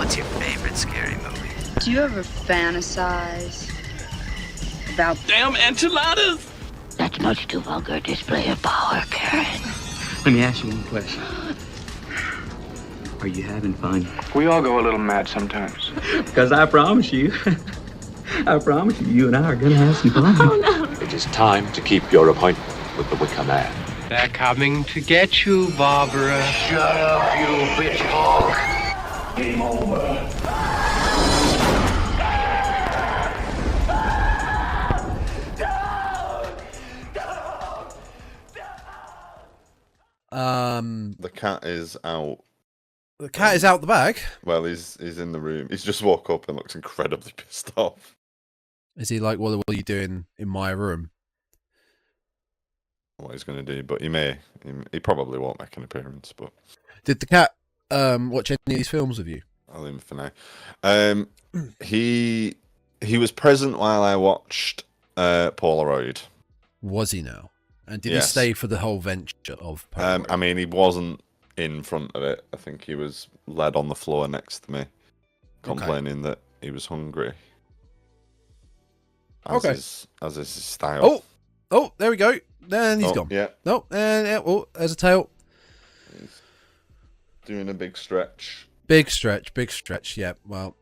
What's your favorite scary movie? Do you ever fantasize about damn enchiladas? That's much too vulgar display of power, Karen. Let me ask you one question. Are you having fun? We all go a little mad sometimes. Because I promise you, you and I are going to have some fun. Oh, no. It is time to keep your appointment with the Wicker Man. They're coming to get you, Barbara. Shut up, you bitch hog. Game over. The cat is out. The cat is out the bag. Well, he's in the room. He's just woke up and looks incredibly pissed off. Is he like, what are you doing in my room? What he's going to do, but he probably won't make an appearance. But did the cat watch any of these films with you? I'll leave him for now. He was present while I watched Polaroid. Was he now? And did Yes. he stay for the whole venture of Polaroid? I mean, he wasn't in front of it. I think he was led on the floor next to me, complaining that he was hungry. As is his style. Oh, there we go. Then he's gone. Yeah. No, and there's a tail. He's doing a big stretch. Big stretch. Yeah. Well,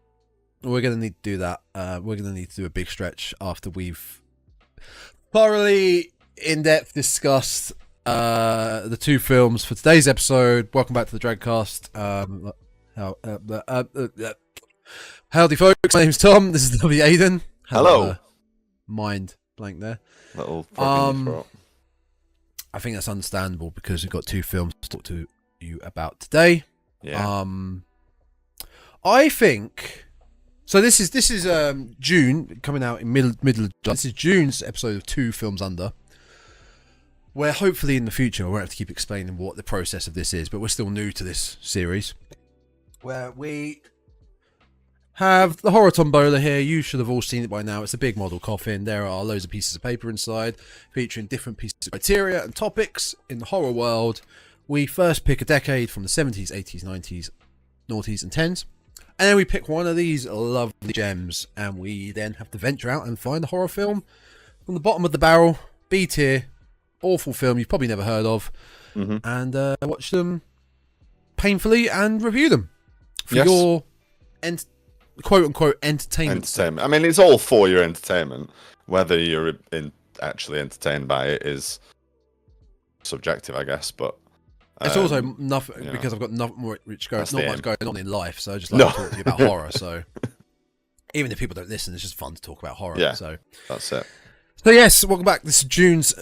we're gonna need to do that. We're gonna need to do a big stretch after we've thoroughly in-depth discussed the two films for today's episode. Welcome back to the Dreadcast. Howdy, folks. My name's Tom. This is W. Aiden. Hello. Mind blank there. Little frog in your throat. I think that's understandable because we've got two films to talk to you about today. Yeah. I think so. This is June, coming out in middle of July. This is June's episode of Two Films Under, where hopefully in the future I won't have to keep explaining what the process of this is, but we're still new to this series, where we have the horror tombola here. You should have all seen it by now. It's a big model coffin. There are loads of pieces of paper inside, featuring different pieces of criteria and topics in the horror world. We first pick a decade from the 70s, 80s, 90s, noughties and 10s. And then we pick one of these lovely gems, and we then have to venture out and find a horror film from the bottom of the barrel, B tier, awful film you've probably never heard of, and watch them painfully and review them for your quote-unquote entertainment. I mean, it's all for your entertainment. Whether you're actually entertained by it is subjective, I guess, but it's also nothing because I've got not much going on in life, so I just like to talk to you about horror. So even if people don't listen, it's just fun to talk about horror. Yeah, so that's it. So yes, welcome back. This is June's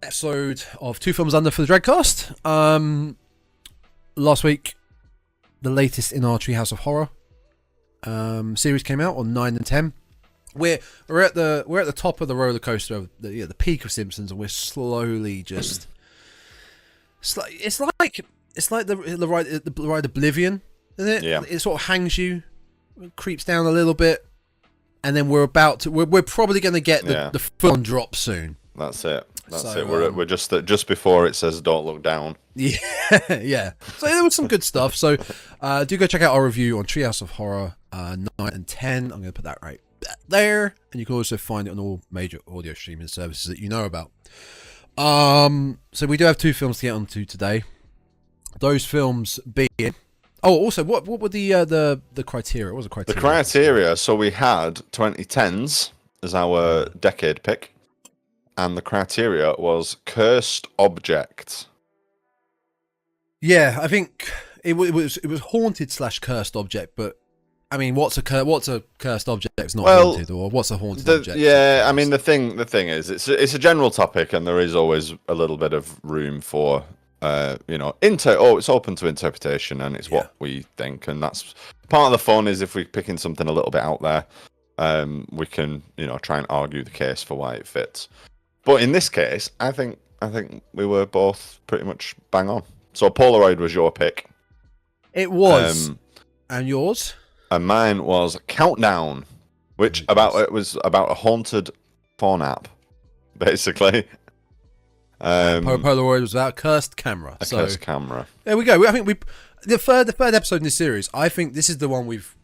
episode of Two Films Under for the Dreadcast. Last week, the latest in our Treehouse of Horror series came out on 9 and 10. We're at the top of the roller coaster of the peak of Simpsons, and we're slowly just. It's like the ride Oblivion, isn't it? Yeah. It sort of hangs you, creeps down a little bit, and then we're probably going to get the full-on drop soon. That's it. That's So, it. We're just before it says "Don't look down." Yeah, yeah. So there was some good stuff. So do go check out our review on Treehouse of Horror 9 and 10. I'm going to put that right there, and you can also find it on all major audio streaming services that you know about. So we do have two films to get onto today. Those films being, also what were the criteria? What was the criteria? The criteria. So we had 2010s as our decade pick, and the criteria was cursed object. Yeah, I think it was haunted / cursed object, but I mean, what's a cursed object that's not haunted, or what's a haunted object? Yeah, I mean the thing is, it's a general topic, and there is always a little bit of room for it's open to interpretation, and it's what we think, and that's part of the fun. Is if we're picking something a little bit out there, we can try and argue the case for why it fits. But in this case, I think we were both pretty much bang on. So Polaroid was your pick. It was, and yours. And mine was Countdown, which was about a haunted phone app, basically. Polaroid was about a cursed camera. Cursed camera. There we go. I think the third episode in this series, I think this is the one we've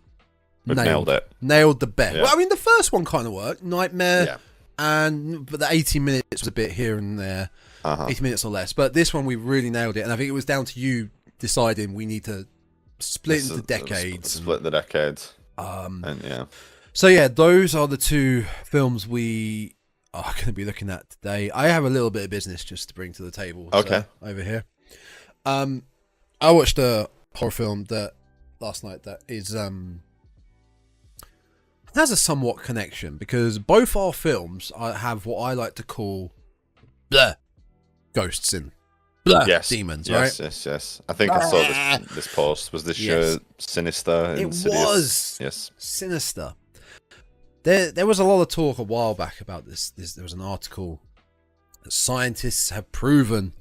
nailed it. Nailed the best. Yeah. Well, I mean, the first one kind of worked. Nightmare, Yeah. but the 80 minutes was a bit here and there. 80 minutes or less. But this one, we really nailed it. And I think it was down to you deciding we need to split into decades. Split the decades. And yeah. So yeah, those are the two films we are going to be looking at today. I have a little bit of business just to bring to the table. Okay. Over here. I watched a horror film last night that is has a somewhat connection because both our films have what I like to call ghosts in. Demons, right? Yes. I think I saw this post. Was this your Sinister? It was. Yes. Sinister. There was a lot of talk a while back about this. There was an article that scientists have proven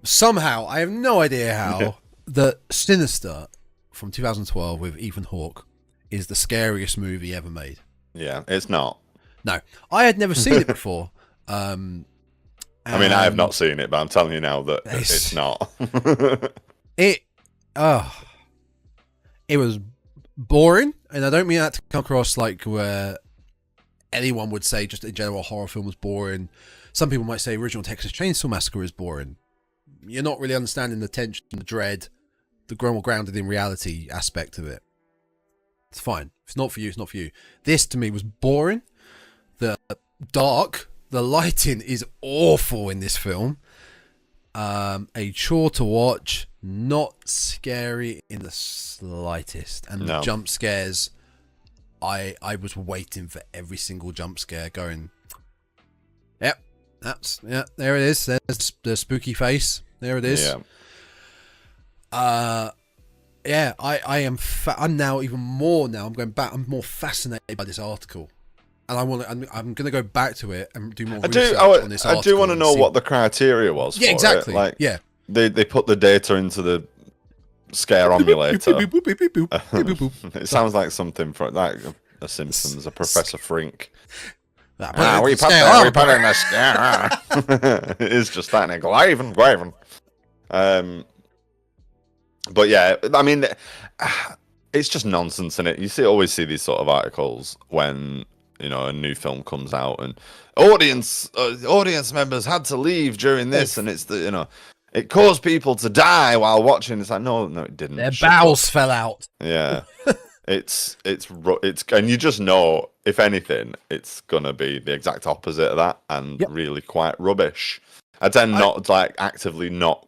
somehow, I have no idea how, that Sinister from 2012 with Ethan Hawke is the scariest movie ever made. Yeah, it's not. No, I had never seen it before. I mean, I have not seen it, but I'm telling you now that it's not. It was boring, and I don't mean that to come across like where anyone would say just in general a horror film was boring. Some people might say original Texas Chainsaw Massacre is boring. You're not really understanding the tension, the dread, the grounded in reality aspect of it. It's fine. If it's not for you, it's not for you. This to me was boring. The dark, the lighting is awful in this film. A chore to watch, not scary in the slightest. And the jump scares, I was waiting for every single jump scare going, yep, there it is. There's the spooky face. There it is. Yeah. I am. I'm now even more. Now I'm going back. I'm more fascinated by this article, and I'm going to go back to it and do more research on this article. I do want to know what the criteria was. Yeah, for exactly. It. Like, yeah, they put the data into the scare emulator. It sounds like something from like The Simpsons, a Professor Frink. We put in the scare. It is just that, Graven. But yeah, I mean, it's just nonsense, isn't it? You always see these sort of articles when a new film comes out and audience members had to leave during this, and it's it caused people to die while watching. It's like no, it didn't. Their bowels fell out. Yeah, it's and you just know, if anything, it's gonna be the exact opposite of that, and really quite rubbish. I tend not actively not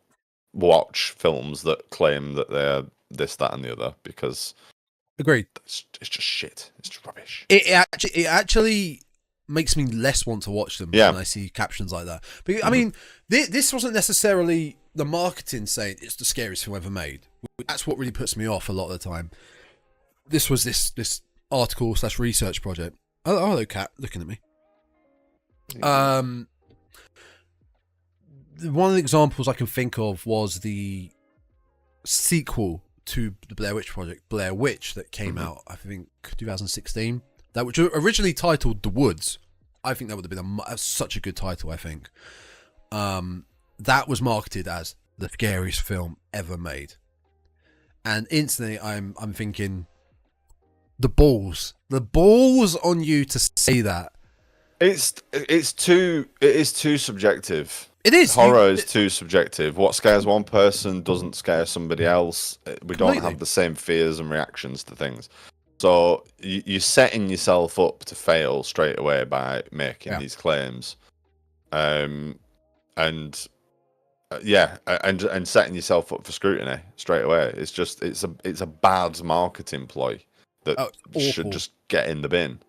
watch films that claim that they're this, that, and the other because agreed. It's just shit. It's just rubbish. It actually makes me less want to watch them when I see captions like that. But I mean, this wasn't necessarily the marketing saying it's the scariest film ever made. That's what really puts me off a lot of the time. This was this article / research project. Oh, hello, cat, looking at me. One of the examples I can think of was the sequel to the Blair Witch Project, Blair Witch, that came out, I think, 2016. That which originally titled The Woods. I think that would have been such a good title, I think. That was marketed as the scariest film ever made. And instantly I'm thinking, the balls on you to say that. It is too subjective. It is. Horror is too subjective. What scares one person doesn't scare somebody else. We don't have the same fears and reactions to things. So you're setting yourself up to fail straight away by making these claims. And setting yourself up for scrutiny straight away. It's just it's a bad marketing ploy that should just get in the bin.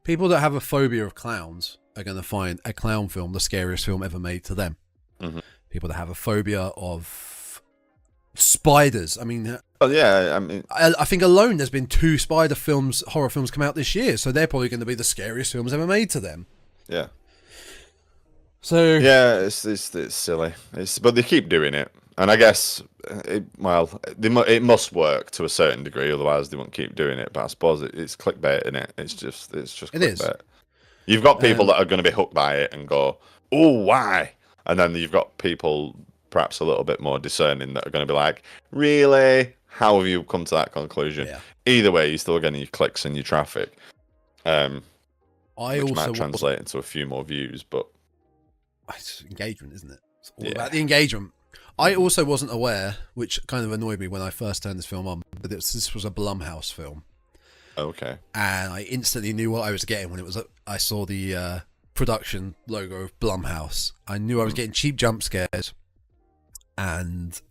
People that have a phobia of clowns are going to find a clown film the scariest film ever made to them. Mm-hmm. People that have a phobia of spiders. I mean, I think alone there's been 2 horror films come out this year, so they're probably going to be the scariest films ever made to them. Yeah. So yeah, it's silly. But they keep doing it, and I guess it must work to a certain degree, otherwise they won't keep doing it. But I suppose it's clickbait, isn't it? It's just clickbait. It is. You've got people that are going to be hooked by it and go, "Oh, why?" And then you've got people perhaps a little bit more discerning that are going to be like, really? How have you come to that conclusion? Yeah. Either way, you're still getting your clicks and your traffic. I Which also might translate into a few more views, but it's engagement, isn't it? It's all Yeah. about the engagement. I also wasn't aware, which kind of annoyed me when I first turned this film on, but this was a Blumhouse film, okay. and I instantly knew what I was getting when I saw the production logo of Blumhouse. I knew I was getting cheap jump scares and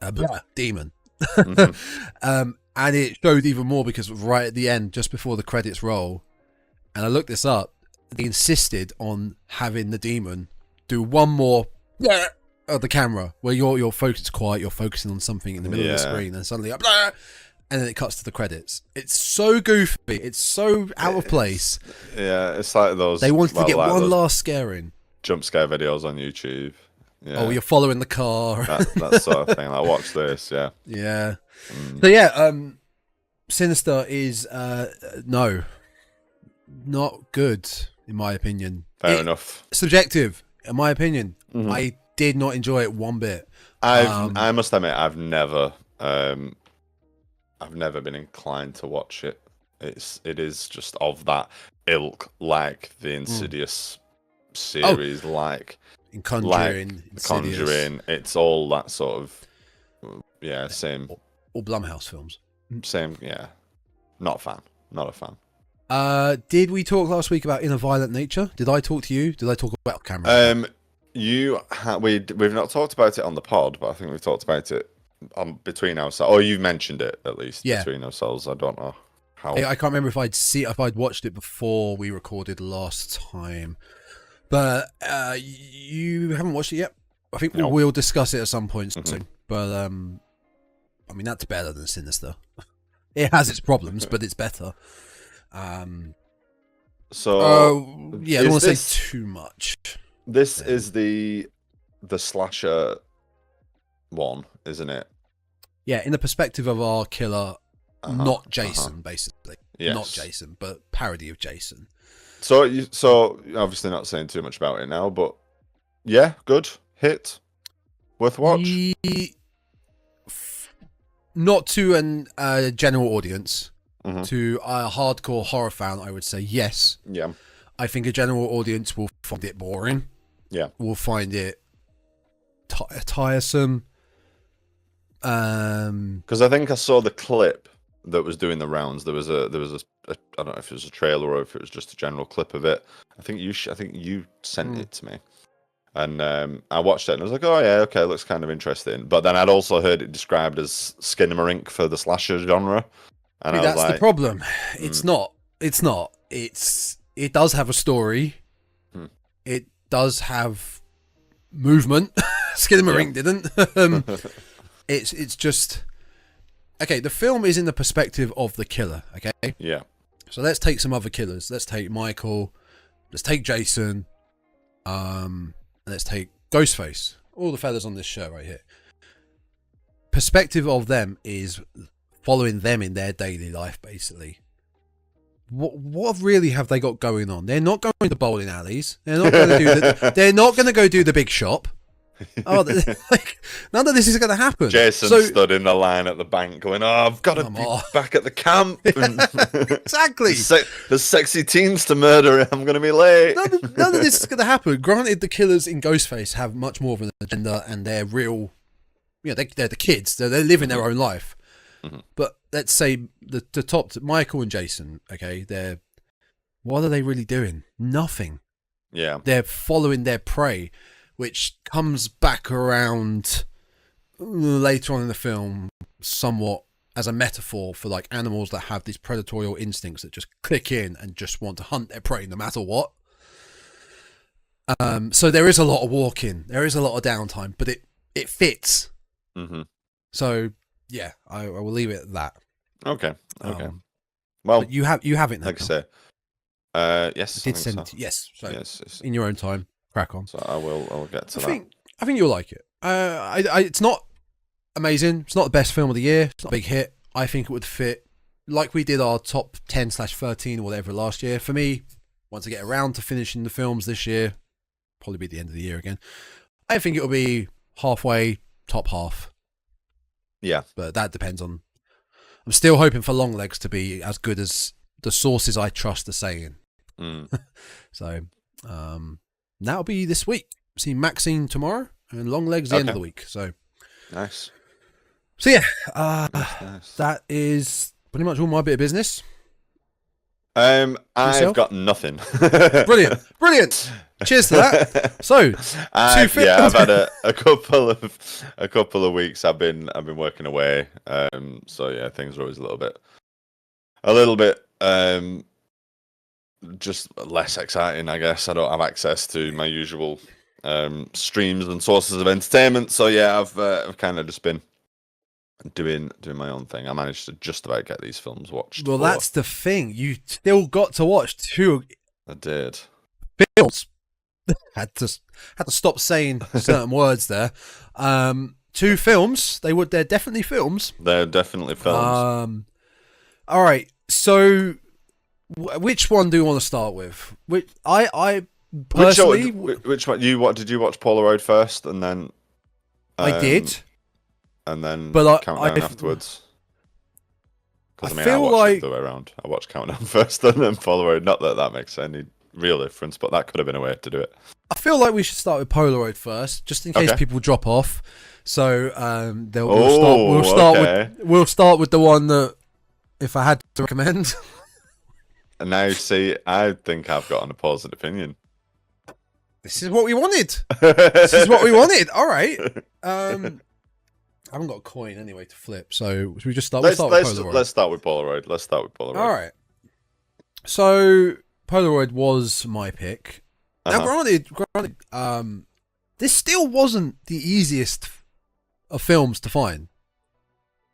a demon. Mhm. And it showed even more because right at the end, just before the credits roll, and I looked this up, they insisted on having the demon do one more of the camera where your focus is quiet, you're focusing on something in the middle of the screen, and suddenly and then it cuts to the credits. It's so goofy, it's so out of place. Yeah, it's like those. They wanted to get like one those last scare in. jump scare videos on YouTube. Yeah. Oh, you're following the car. that sort of thing. Like, watch this. Yeah. Yeah. So yeah, Sinister is no, not good in my opinion. Fair enough. Subjective, in my opinion. Mhm. I did not enjoy it one bit. I must admit, I've never been inclined to watch it. It is just of that ilk, like the Insidious series, like In Conjuring, The Insidious, Conjuring. It's all that sort of same, all Blumhouse films. yeah. Not a fan. Did we talk last week about Inner Violent Nature? Did I talk to you? Did I talk about camera? We've not talked about it on the pod, but I think we've talked about it between ourselves. Or you've mentioned it at least between ourselves. I don't know how. I can't remember if I'd watched it before we recorded last time, but you haven't watched it yet. I think we will discuss it at some point soon. But I mean, that's better than Sinister. It has its problems, but it's better. I don't want to say too much. This is the slasher one, isn't it? Yeah, in the perspective of our killer, not Jason, basically. Yes. Not Jason, but parody of Jason. So you're obviously not saying too much about it now, but yeah, good hit, worth a watch. Not to a general audience. Mhm. To a hardcore horror fan, I would say yes. Yeah. I think a general audience will find it boring. Yeah. Will find it tiresome. Because I think I saw the clip that was doing the rounds. There was a I don't know if it was a trailer or if it was just a general clip of it. I think you sent it to me, and I watched it and I was like, oh yeah, okay, looks kind of interesting. But then I'd also heard it described as Skinamarink for the slasher genre, and I was that's like, the problem. It's not. It does have a story. It does have movement. Skinamarink didn't. It's just okay. The film is in the perspective of the killer. Okay. Yeah. So let's take some other killers. Let's take Michael. Let's take Jason. And let's take Ghostface. All the fellas on this show right here. Perspective of them is following them in their daily life, basically. What really have they got going on? They're not going to bowling alleys. They're not going to do. They're not going to go do the big shop. Oh, like, none of this is going to happen. Jason stood in the line at the bank going, oh, I've got to be back at the camp. Exactly. There's sexy teens to murder. I'm going to be late. None of this is going to happen. Granted, the killers in Ghostface have much more of an agenda and they're real, they're the kids. They're living their own life. Mm-hmm. But let's say the top, Michael and Jason, okay, what are they really doing? Nothing. Yeah. They're following their prey, which comes back around later on in the film somewhat as a metaphor for like animals that have these predatorial instincts that just click in and just want to hunt their prey no matter what. So there is a lot of walking, there is a lot of downtime, but it fits. Mm-hmm. So yeah, I will leave it at that. Okay. Well, you have it now. like I say, yes. I did send it. Yes. So in your own time. Crack on. So I'll get to that. I think you'll like it. It's not amazing. It's not the best film of the year. It's not a big hit. I think it would fit like we did our top 10/13 or whatever last year. For me, once I get around to finishing the films this year, probably be the end of the year again. I think it'll be halfway, top half. Yeah. But that depends on. I'm still hoping for Longlegs to be as good as the sources I trust are saying. So, that'll be this week. See Maxine tomorrow and Longlegs the end of the week. So nice. So yeah, nice. That is pretty much all my bit of business. I've Yourself? got nothing. Brilliant. Cheers to that. So, I've had a couple of weeks. I've been working away. So yeah, things are always a little bit just less exciting, I guess. I don't have access to my usual streams and sources of entertainment. So yeah, I've kind of just been doing my own thing. I managed to just about get these films watched. Well, that's the thing. You still got to watch 2. I did. Films. had to stop saying certain words there. 2 films. They're definitely films. They're definitely films. All right. So, which one do you want to start with? I personally, which one? Did you watch Polaroid first, and then? I did. And then Countdown afterwards. Because I watched it the way around. I watched Countdown first and then Polaroid. Not that makes any real difference, but that could have been a way to do it. I feel like we should start with Polaroid first, just in case people drop off. So we'll start with the one that, if I had to recommend. And now, see, I think I've got an opposite opinion. This is what we wanted. All right. I haven't got a coin anyway to flip, so should we just start? Let's start with Polaroid. Let's start with Polaroid. All right. So Polaroid was my pick. Now, granted, this still wasn't the easiest of films to find.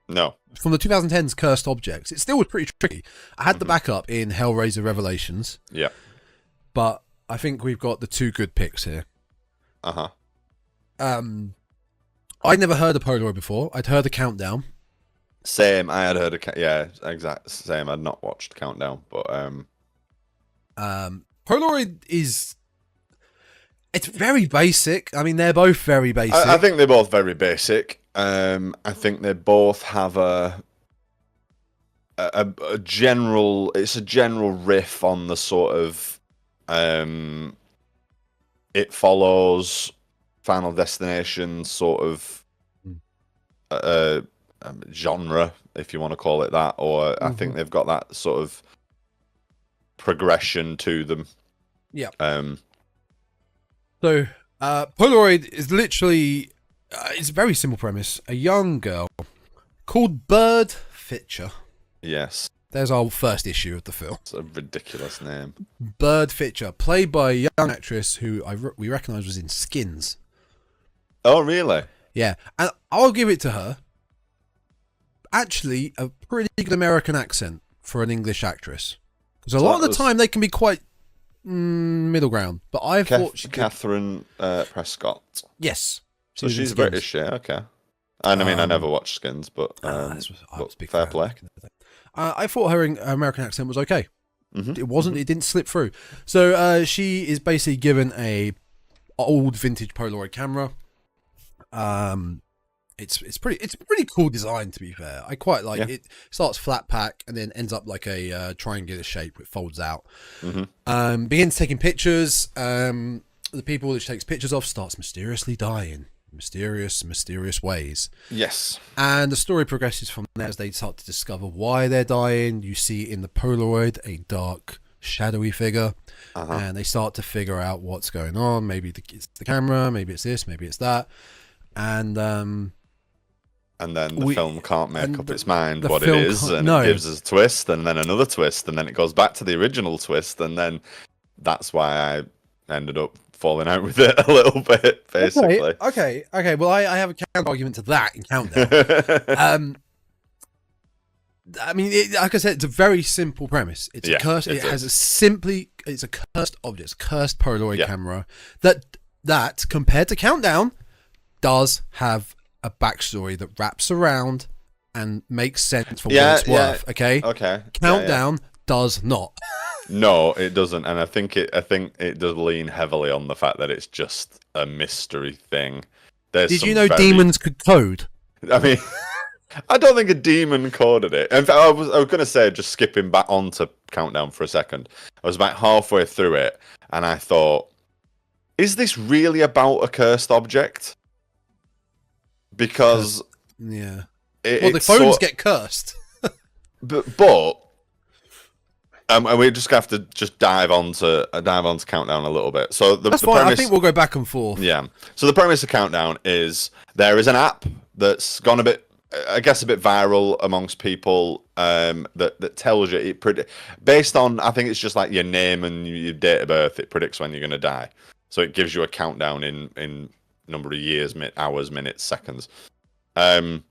No. From the 2010's Cursed Objects, it still was pretty tricky. I had the backup in Hellraiser Revelations. Yeah. But I think we've got the 2 good picks here. I'd never heard of Polaroid before. I'd heard of Countdown. Same. I had heard of same. I'd not watched Countdown, but Polaroid it's very basic. I mean, they're both very basic. I think they're both very basic. I think they both have a general. It's a general riff on the sort of It Follows, Final Destination sort of genre, if you want to call it that, or I think they've got that sort of progression to them. Yeah. So Polaroid is literally it's a very simple premise. A young girl called Bird Fitcher. Yes. There's our first issue of the film. It's a ridiculous name. Bird Fitcher, played by a young actress who we recognise was in Skins. Oh, really? Yeah, and I'll give it to her. Actually, a pretty good American accent for an English actress. Because a lot of the time they can be quite middle ground. But I thought she Catherine Prescott. Yes. So she's British, yeah, okay. And I mean, I never watched Skins, but, fair play. I thought her American accent was okay. It wasn't. It didn't slip through. So she is basically given a old vintage Polaroid camera. It's a pretty cool design, to be fair. I quite like it. It starts flat pack and then ends up like a triangular shape. It folds out. Begins taking pictures. The people that she takes pictures of starts mysteriously dying. Mysterious ways. Yes. And the story progresses from there as they start to discover why they're dying. You see in the Polaroid a dark, shadowy figure. And they start to figure out what's going on. Maybe it's the camera, maybe it's this, maybe it's that. And then the film can't make up its mind what it is, and it gives us a twist, and then another twist, and then it goes back to the original twist, and then that's why I ended up falling out with it a little bit, basically. Okay. Well, I have a counter argument to that in Countdown. I mean, like I said, it's a very simple premise. It's a curse. It's a cursed object, cursed Polaroid camera that compared to Countdown does have a backstory that wraps around and makes sense for what it's worth. Okay. Countdown does not. No, it doesn't, and I think it does lean heavily on the fact that it's just a mystery thing. There's Did you know demons could code? I mean, I don't think a demon coded it. In fact, I was going to say, just skipping back onto Countdown for a second. I was about halfway through it, and I thought, is this really about a cursed object? Because the phones get cursed. but and we just have to just dive onto Countdown a little bit. So that's fine. Premise, I think we'll go back and forth. Yeah. So the premise of Countdown is there is an app that's gone a bit viral amongst people that tells you based on, I think it's just like your name and your date of birth. It predicts when you're going to die. So it gives you a countdown in number of years, hours, minutes, seconds, and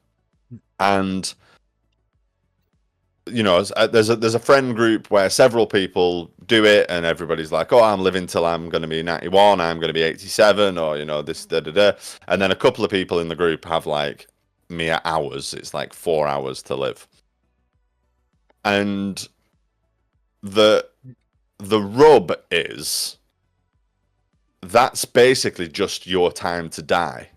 you know, there's a friend group where several people do it, and everybody's like, "Oh, I'm living till I'm going to be 91, I'm going to be 87, or you know, this da da da." And then a couple of people in the group have like mere hours. It's like 4 hours to live, and the rub is that's basically just your time to die.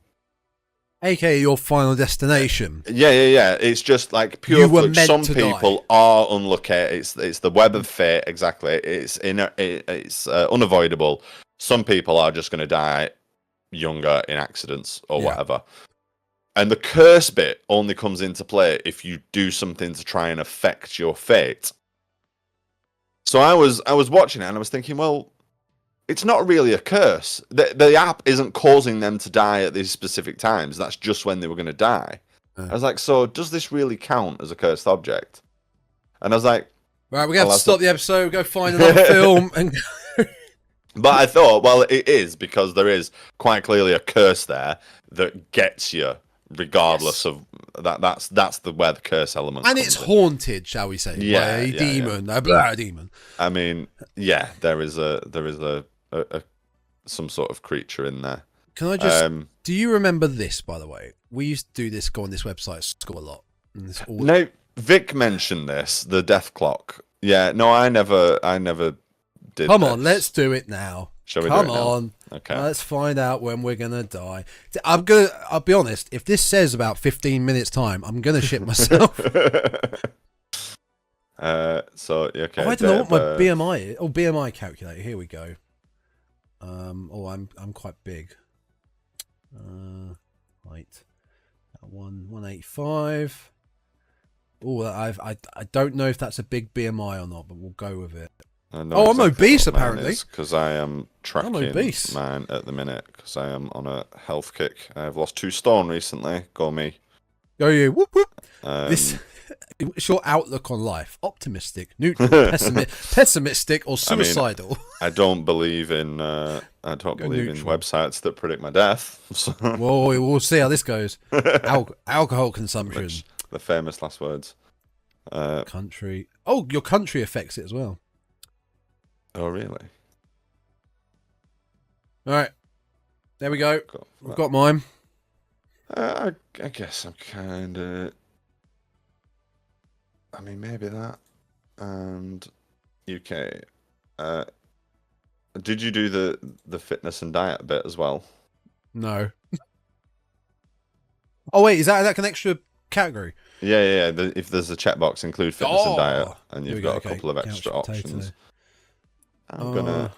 AKA your final destination. Yeah. It's just like pure fluke. Some people are unlucky. It's the web of fate. Exactly. It's unavoidable. Some people are just going to die younger in accidents or whatever. And the curse bit only comes into play if you do something to try and affect your fate. So I was watching it and I was thinking, well, it's not really a curse. The app isn't causing them to die at these specific times. That's just when they were going to die. I was like, so does this really count as a cursed object? And I was like, right, we're going to have to stop the episode, go find another film. And But I thought, well, it is, because there is quite clearly a curse there that gets you regardless of that. That's where the curse element and comes it's in. Haunted, shall we say, by a demon. A demon. I mean, yeah, there is a some sort of creature in there. Can I just do you remember this, by the way? We used to do this, go on this website at school a lot. No, Vic mentioned this, the death clock. Yeah, no, I never did. Come on, let's do it now. Shall we Come do it now? on. Okay. Let's find out when we're gonna die. I'll be honest, if this says about 15 minutes time, I'm gonna shit myself. So okay. I don't know what my BMI is. Oh, BMI calculator. Here we go. I'm quite big. Height. 185. Oh, I don't know if that's a big BMI or not, but we'll go with it. I'm obese apparently. Because I am tracking obese. mine at the minute because I am on a health kick. I've lost 2 stone recently. Go me. Go you. Whoop whoop. It's your outlook on life: optimistic, neutral, pessimistic, or suicidal. I don't believe in websites that predict my death. So. Well, we'll see how this goes. Alcohol consumption. The famous last words. Country. Oh, your country affects it as well. Oh, really? All right. There we go. I've got mine. I guess I'm kind of... I mean, maybe that. And UK. Did you do the fitness and diet bit as well? No. Oh, wait. Is that an extra category? Yeah. If there's a checkbox, include fitness and diet, and you've got a couple of extra Couch options. potato. I'm gonna...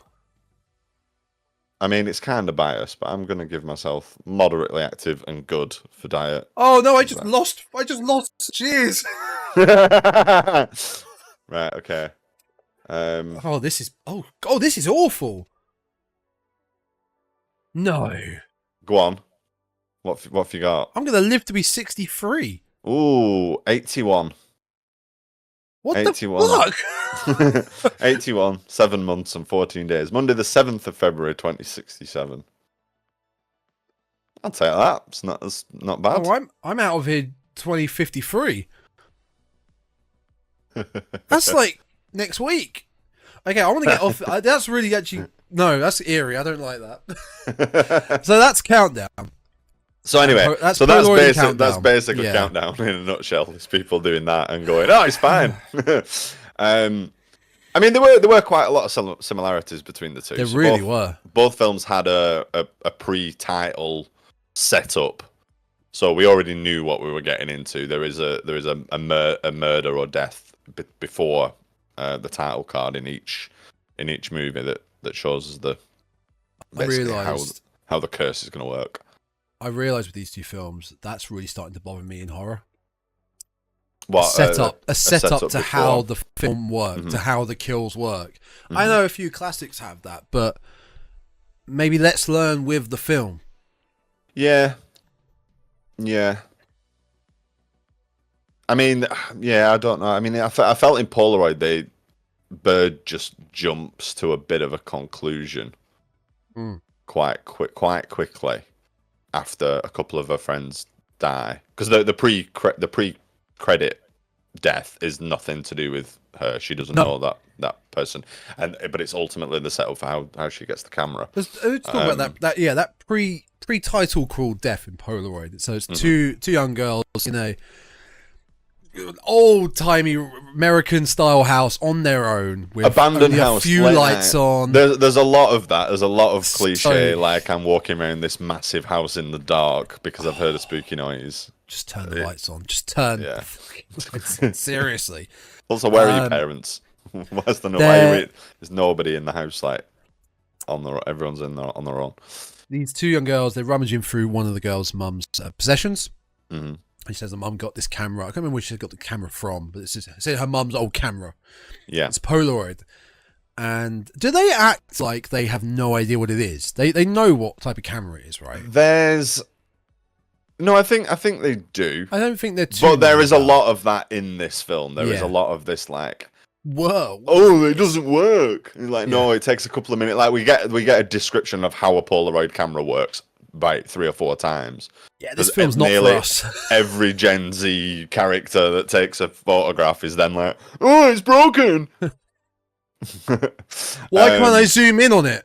I mean, it's kind of biased, but I'm gonna give myself moderately active and good for diet. Oh no! I just lost. Jeez. Right. Okay. This is. Oh, this is awful. No. Go on. What have you got? I'm gonna live to be 63. Ooh, 81. What 81. the fuck? 81, 7 months and 14 days. Monday the 7th of February, 2067. I'll take that. It's not bad. Oh, I'm out of here 2053. That's like next week. Okay, I want to get off. That's really actually... No, that's eerie. I don't like that. So that's Countdown. So anyway, that's basically yeah. Countdown in a nutshell. There's people doing that and going, "Oh, it's fine." I mean, there were quite a lot of similarities between the two. There really were. Both films had a pre-title set up. So we already knew what we were getting into. There is a murder or death before the title card in each movie that shows us how the curse is going to work. I realised with these two films that's really starting to bother me in horror. What A setup to how before. the film works, to how the kills work. I know a few classics have that, but maybe let's learn with the film. Yeah. I mean, I don't know. I mean, I felt in Polaroid, Bird just jumps to a bit of a conclusion quite quickly after a couple of her friends die, because the pre-credit death is nothing to do with her. She doesn't know that person, but it's ultimately the setup for how she gets the camera. Let's talk about that pre-title crawled death in Polaroid. So it's two young girls in a old-timey American style house on their own with abandoned only house, a few lights on. There's a lot of that. There's a lot of cliche, like I'm walking around this massive house in the dark because I've heard a spooky noise. Just turn the lights on. Just turn. Yeah. Seriously. Also, where are your parents? Where's the there's nobody in the house, like everyone's on their own. These two young girls, they're rummaging through one of the girls' mum's possessions. Mm-hmm. She says the mum got this camera. I can't remember where she got the camera from, but it's her mum's old camera. Yeah. It's Polaroid. And do they act like they have no idea what it is? They know what type of camera it is, right? No, I think they do. I don't think they're too. But there is a lot of that in this film. There is a lot of this, like, whoa, it doesn't work. Like, no, it takes a couple of minutes. Like, we get a description of how a Polaroid camera works by 3 or 4 times. Yeah, this film's not for us. Every Gen Z character that takes a photograph is then like, oh, it's broken. Why can't I zoom in on it?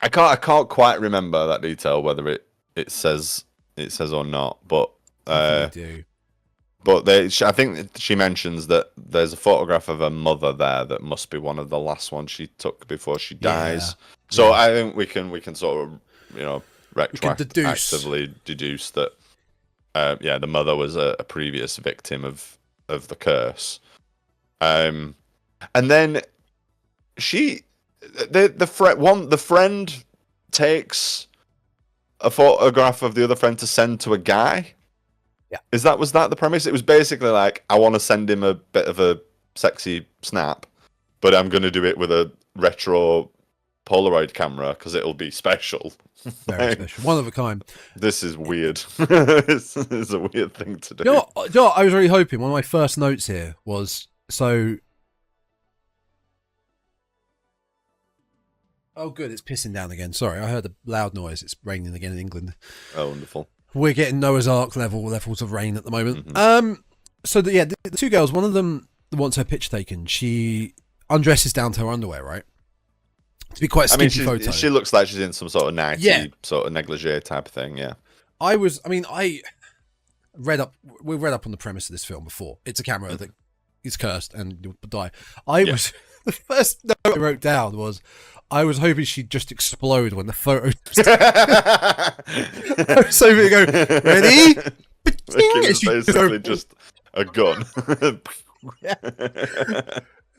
I can't quite remember that detail, whether it says or not, but I do. But I think she mentions that there's a photograph of her mother there that must be one of the last ones she took before she dies. So I think we can sort of, retroactively deduce that the mother was a previous victim of the curse. And then the friend takes a photograph of the other friend to send to a guy. Yeah. Was that the premise? It was basically like, I want to send him a bit of a sexy snap, but I'm going to do it with a retro Polaroid camera because it'll be special. Very special. One of a kind. This is weird. This is a weird thing to do. You know what I was really hoping, one of my first notes here was, oh, good, it's pissing down again. Sorry, I heard a loud noise. It's raining again in England. Oh, wonderful. We're getting Noah's Ark levels of rain at the moment. Mm-hmm. The two girls, one of them wants her picture taken. She undresses down to her underwear, right? To be quite a skimpy photo. She looks like she's in some sort of nighty, sort of negligee type of thing, yeah. We read up on the premise of this film before. It's a camera that is cursed and you'll die. The first note I wrote down was, I was hoping she'd just explode when the photo. I was hoping to go, ready? It's basically just a gun.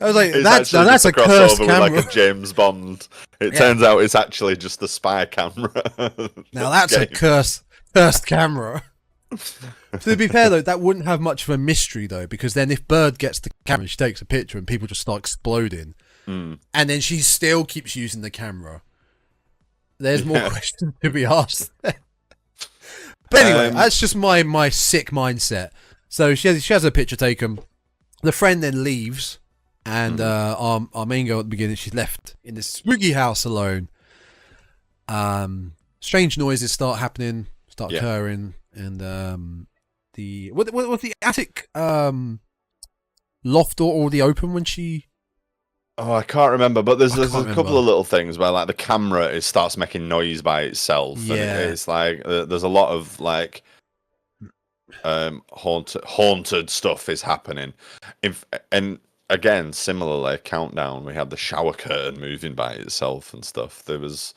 I was like, that's a cursed camera. Like a James Bond. It turns out it's actually just the spy camera. Now that's a cursed camera. To be fair though, that wouldn't have much of a mystery though, because then if Bird gets the camera, she takes a picture and people just start exploding. And then she still keeps using the camera. There's more questions to be asked. But anyway, that's just my sick mindset. So she has her picture taken. The friend then leaves, and our main girl at the beginning, she's left in this spooky house alone. Strange noises start occurring, and was the attic loft door already open when she? Oh, I can't remember, but there's a couple of little things where like the camera starts making noise by itself. Yeah, and it's like there's a lot of like haunted stuff is happening. And again, similarly, Countdown, we had the shower curtain moving by itself and stuff. There was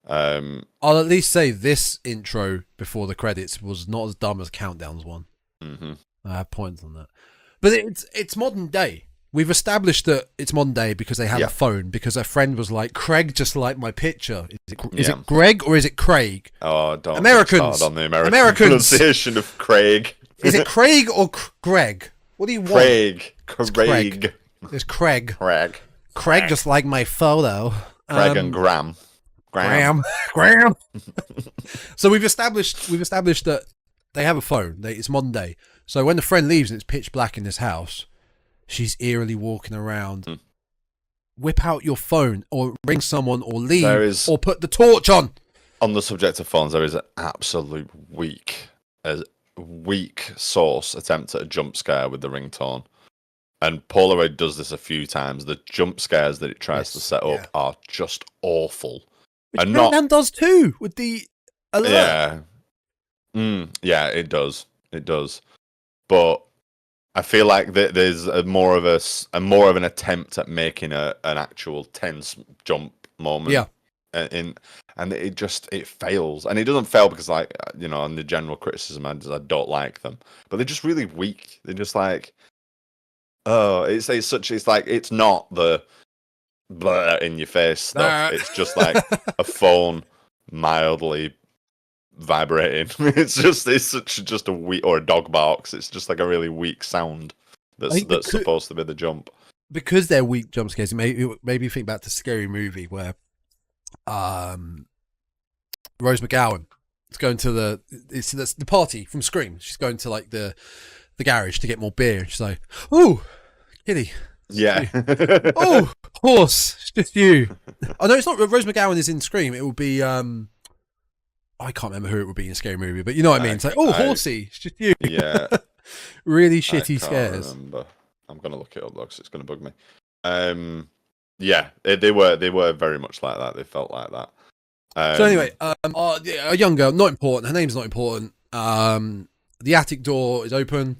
I'll at least say this intro before the credits was not as dumb as Countdown's one. Mm-hmm. I have points on that. But it's modern day. We've established that it's modern day because they have a phone, because a friend was like, Creg just like my picture. Is it Greg or is it Craig? Oh, don't Americans. On the American pronunciation of Craig. Is it Craig or Greg? What do you want? Craig. It's Creg. Craig. Craig just like my photo. Craig and Graham. So we've established that they have a phone. It's modern day. So when the friend leaves and it's pitch black in this house, she's eerily walking around. Whip out your phone or ring someone or leave or put the torch on. On the subject of phones, there is an absolute weak source attempt at a jump scare with the ringtone. And Polaroid does this a few times. The jump scares that it tries to set up are just awful. Which Countdown does too with the alert. Yeah, it does. It does. But I feel like there's more of an attempt at making an actual tense jump moment. Yeah. And it fails, and it doesn't fail because, like, you know, on the general criticism, I don't like them, but they're just really weak. They're just like, it's like it's not the blur in your face stuff. It's just like a phone mildly vibrating. It's just a weak, or a dog barks. It's just like a really weak sound that's supposed to be the jump. Because they're weak jump scares, it maybe think back to Scary Movie where Rose McGowan is going to the party from Scream. She's going to like the garage to get more beer, and she's like, "Oh, kitty, yeah, oh, horse, it's just you." Oh no, it's not. Rose McGowan is in Scream. It will be I can't remember who it would be in a Scary Movie, but you know what I mean. It's like, "Oh, horsey, it's just you." Yeah, really shitty scares. Remember. I'm gonna look it up though, because it's gonna bug me. Yeah, they were very much like that. They felt like that. So anyway, a young girl, not important. Her name's not important. The attic door is open.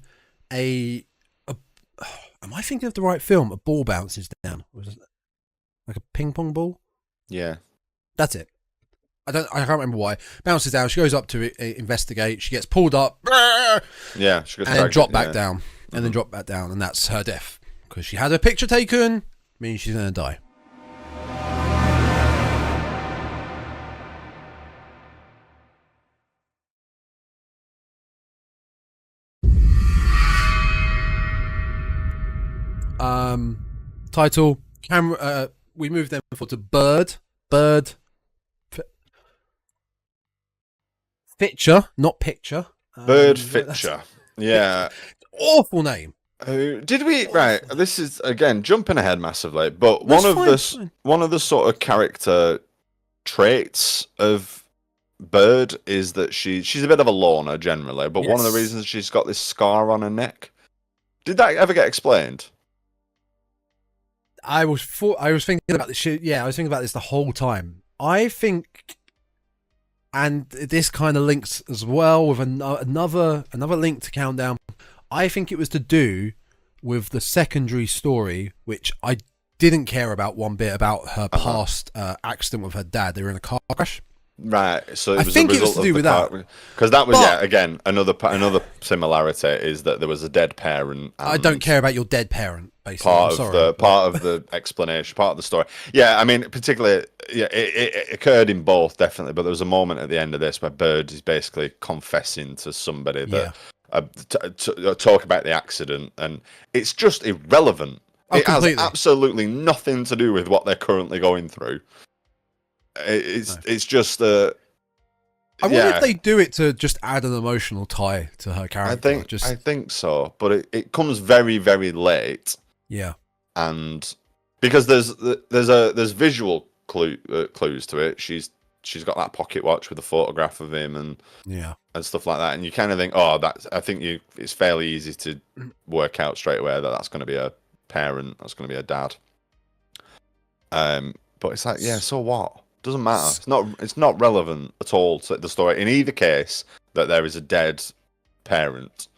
Am I thinking of the right film? A ball bounces down. Like a ping pong ball? Yeah. That's it. I can't remember why. Bounces down. She goes up to investigate. She gets pulled up. Yeah. She gets and then dropped back down. And then dropped back down. And that's her death. Because she had her picture taken. Means she's going to die. Title, camera, we moved them to bird, Fitcher, not picture. Bird Fitcher. Yeah. Awful name. Did we? Right. This is again jumping ahead massively, but one of the sort of character traits of Bird is that she's a bit of a loner generally, but one of the reasons she's got this scar on her neck. Did that ever get explained? I was thinking about this shit. Yeah, I was thinking about this the whole time. I think, and this kind of links as well with another link to Countdown. I think it was to do with the secondary story, which I didn't care about one bit, about her past accident with her dad. They were in a car crash. Right, so I think it was to do with that, because that was again another similarity is that there was a dead parent. I don't care about your dead parent. Basically, part of the explanation, part of the story. Yeah, I mean, particularly, yeah, it occurred in both definitely, but there was a moment at the end of this where Bird is basically confessing to somebody that talk about the accident, and it's just irrelevant. It has absolutely nothing to do with what they're currently going through. It's just I wonder if they do it to just add an emotional tie to her character. I think so, but it comes very, very late. Yeah, and because there's visual clues to it. She's got that pocket watch with a photograph of him and stuff like that, and you kind of think, it's fairly easy to work out straight away that that's going to be a parent, that's going to be a dad. But it's like, yeah, so what? Doesn't matter. It's not relevant at all to the story. In either case, that there is a dead parent.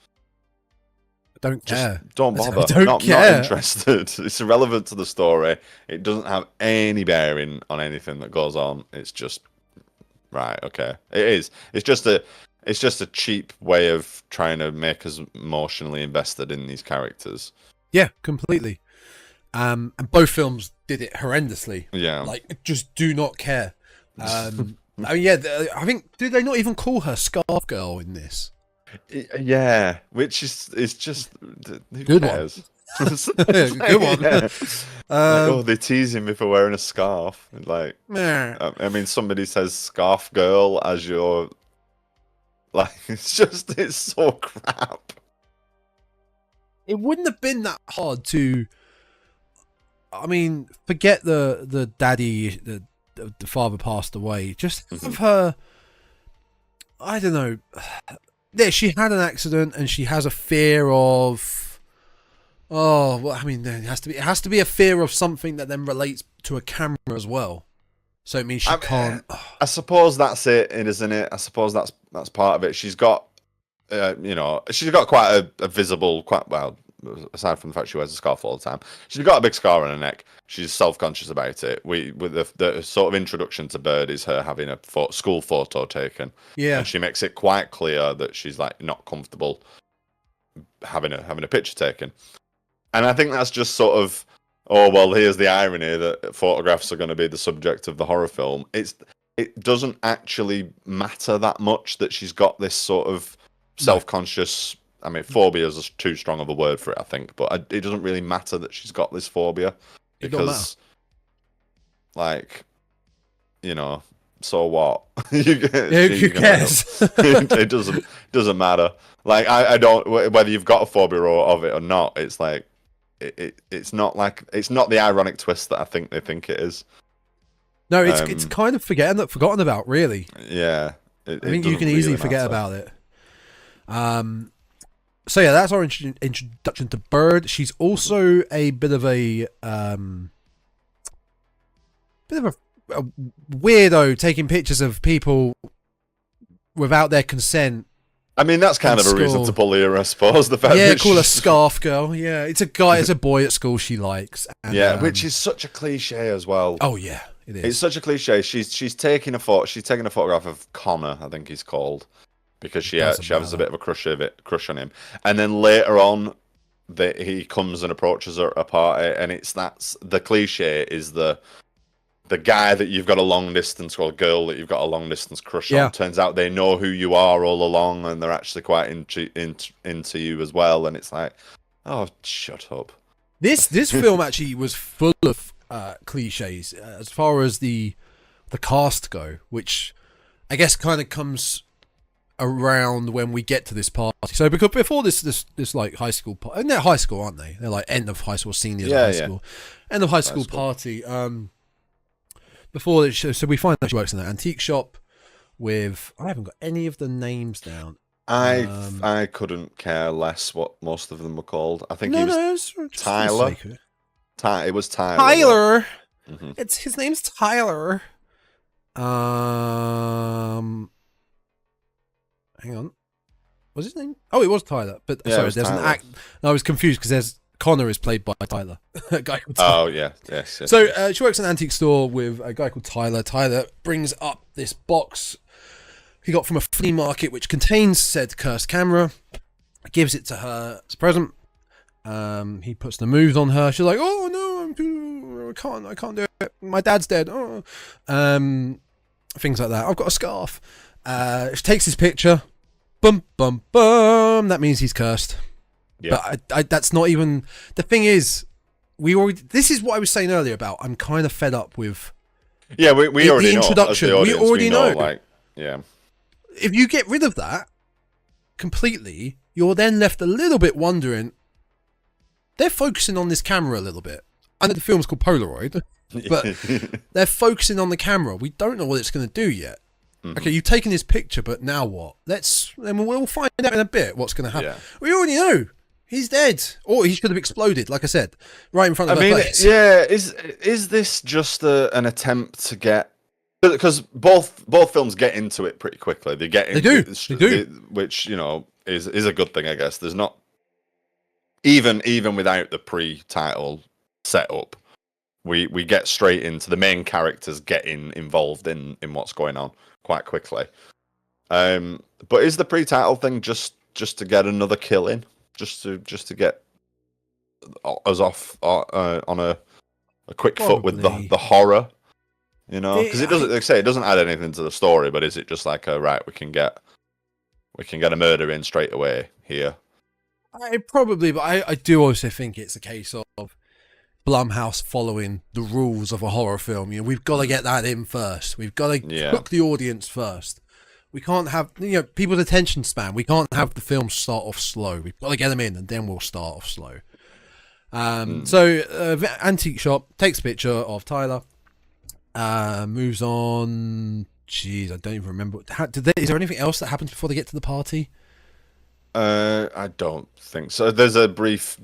I don't care. Don't bother. Not interested. It's irrelevant to the story. It doesn't have any bearing on anything that goes on. It's just Right. Okay. It is. It's just a cheap way of trying to make us emotionally invested in these characters. Yeah, completely. And both films did it horrendously. Yeah. Like, just do not care. I mean, yeah, I think, did they not even call her Scarf Girl in this? Yeah, which is just who Good cares? Good one. Yeah. They're teasing me for wearing a scarf. Like, I mean, somebody says "scarf girl" as your like. It's so crap. It wouldn't have been that hard to. I mean, forget the daddy, the father passed away. Just have her. I don't know. Yeah, she had an accident and she has a fear of. Oh, well, I mean, it has to be a fear of something that then relates to a camera as well. So it means she can't. I suppose that's it, isn't it? I suppose that's part of it. She's got, she's got quite a visible, quite well. Aside from the fact she wears a scarf all the time, she's got a big scar on her neck. She's self-conscious about it. With the sort of introduction to Bird is her having a school photo taken. Yeah, and she makes it quite clear that she's like not comfortable having a picture taken. And I think that's just sort of, oh well, here's the irony that photographs are going to be the subject of the horror film. It doesn't actually matter that much that she's got this sort of self-conscious. I mean, phobia is too strong of a word for it, I think, but it doesn't really matter that she's got this phobia because, like, so what? Who cares? It doesn't matter. Like, I don't, whether you've got a phobia of it or not. It's like it's not the ironic twist that I think they think it is. No, it's kind of forgotten about, really. Yeah, I think you can easily forget about it. So yeah, that's our introduction to Bird. She's also a bit of a weirdo, taking pictures of people without their consent. I mean, that's kind of a reason to bully her, I suppose. The fact that call her Scarf Girl. Yeah, it's a boy at school she likes. And, which is such a cliche as well. Oh yeah, it is. It's such a cliche. She's taking a photograph of Connor, I think he's called. Because she has a bit of a crush on him, and then later on, he comes and approaches her at a party, and that's the cliche is the guy that you've got a long distance, or girl that you've got a long distance crush on. Turns out they know who you are all along, and they're actually quite into you as well. And it's like, oh, shut up. This film actually was full of cliches as far as the cast go, which I guess kind of comes around when we get to this party. So because before this like high school party, and they're high school, aren't they? They're like end of high school, seniors of high school. End of high school party. Before this, so we find that she works in an antique shop with, I haven't got any of the names down. I couldn't care less what most of them were called. I think it was Tyler. It was Tyler. Tyler. Mm-hmm. His name's Tyler. Hang on. Was his name? Oh, it was Tyler. But sorry, there's Tyler. an act. No, I was confused because Connor is played by Tyler. A guy called Tyler. Oh yeah, yes. So she works in an antique store with a guy called Tyler. Tyler brings up this box he got from a flea market, which contains said cursed camera. Gives it to her as a present. He puts the moves on her. She's like, "Oh no, I can't do it. My dad's dead." Oh, things like that. I've got a scarf. She takes his picture. Bum bum bum. That means he's cursed. Yeah. But that's not even the thing. Is this is what I was saying earlier about I'm kind of fed up with. Yeah, we already the introduction. Know. We already know. Like, yeah. If you get rid of that completely, you're then left a little bit wondering. They're focusing on this camera a little bit. I know the film's called Polaroid, but they're focusing on the camera. We don't know what it's going to do yet. Mm-hmm. Okay, you've taken his picture, but now what? We'll find out in a bit what's going to happen. Yeah. We already know he's dead, or he should have exploded. Like I said, right in front of our face. Yeah. Is this just an attempt to get? Because both films get into it pretty quickly. They do, which is a good thing, I guess. There's not even without the pre-title setup. we get straight into the main characters getting involved in what's going on quite quickly. But is the pre-title thing just to get another kill in, just to get us off on a quick foot with the horror, you know? Because it doesn't, like I say, it doesn't add anything to the story. But is it just like, right, we can get a murder in straight away here? Probably, but I do also think it's a case of Blumhouse following the rules of a horror film. You know, we've got to get that in first. We've got to hook the audience first. We can't have, people's attention span. We can't have the film start off slow. We've got to get them in, and then we'll start off slow. So, antique shop takes a picture of Tyler, moves on. Jeez, I don't even remember. Is there anything else that happens before they get to the party? I don't think so. There's a brief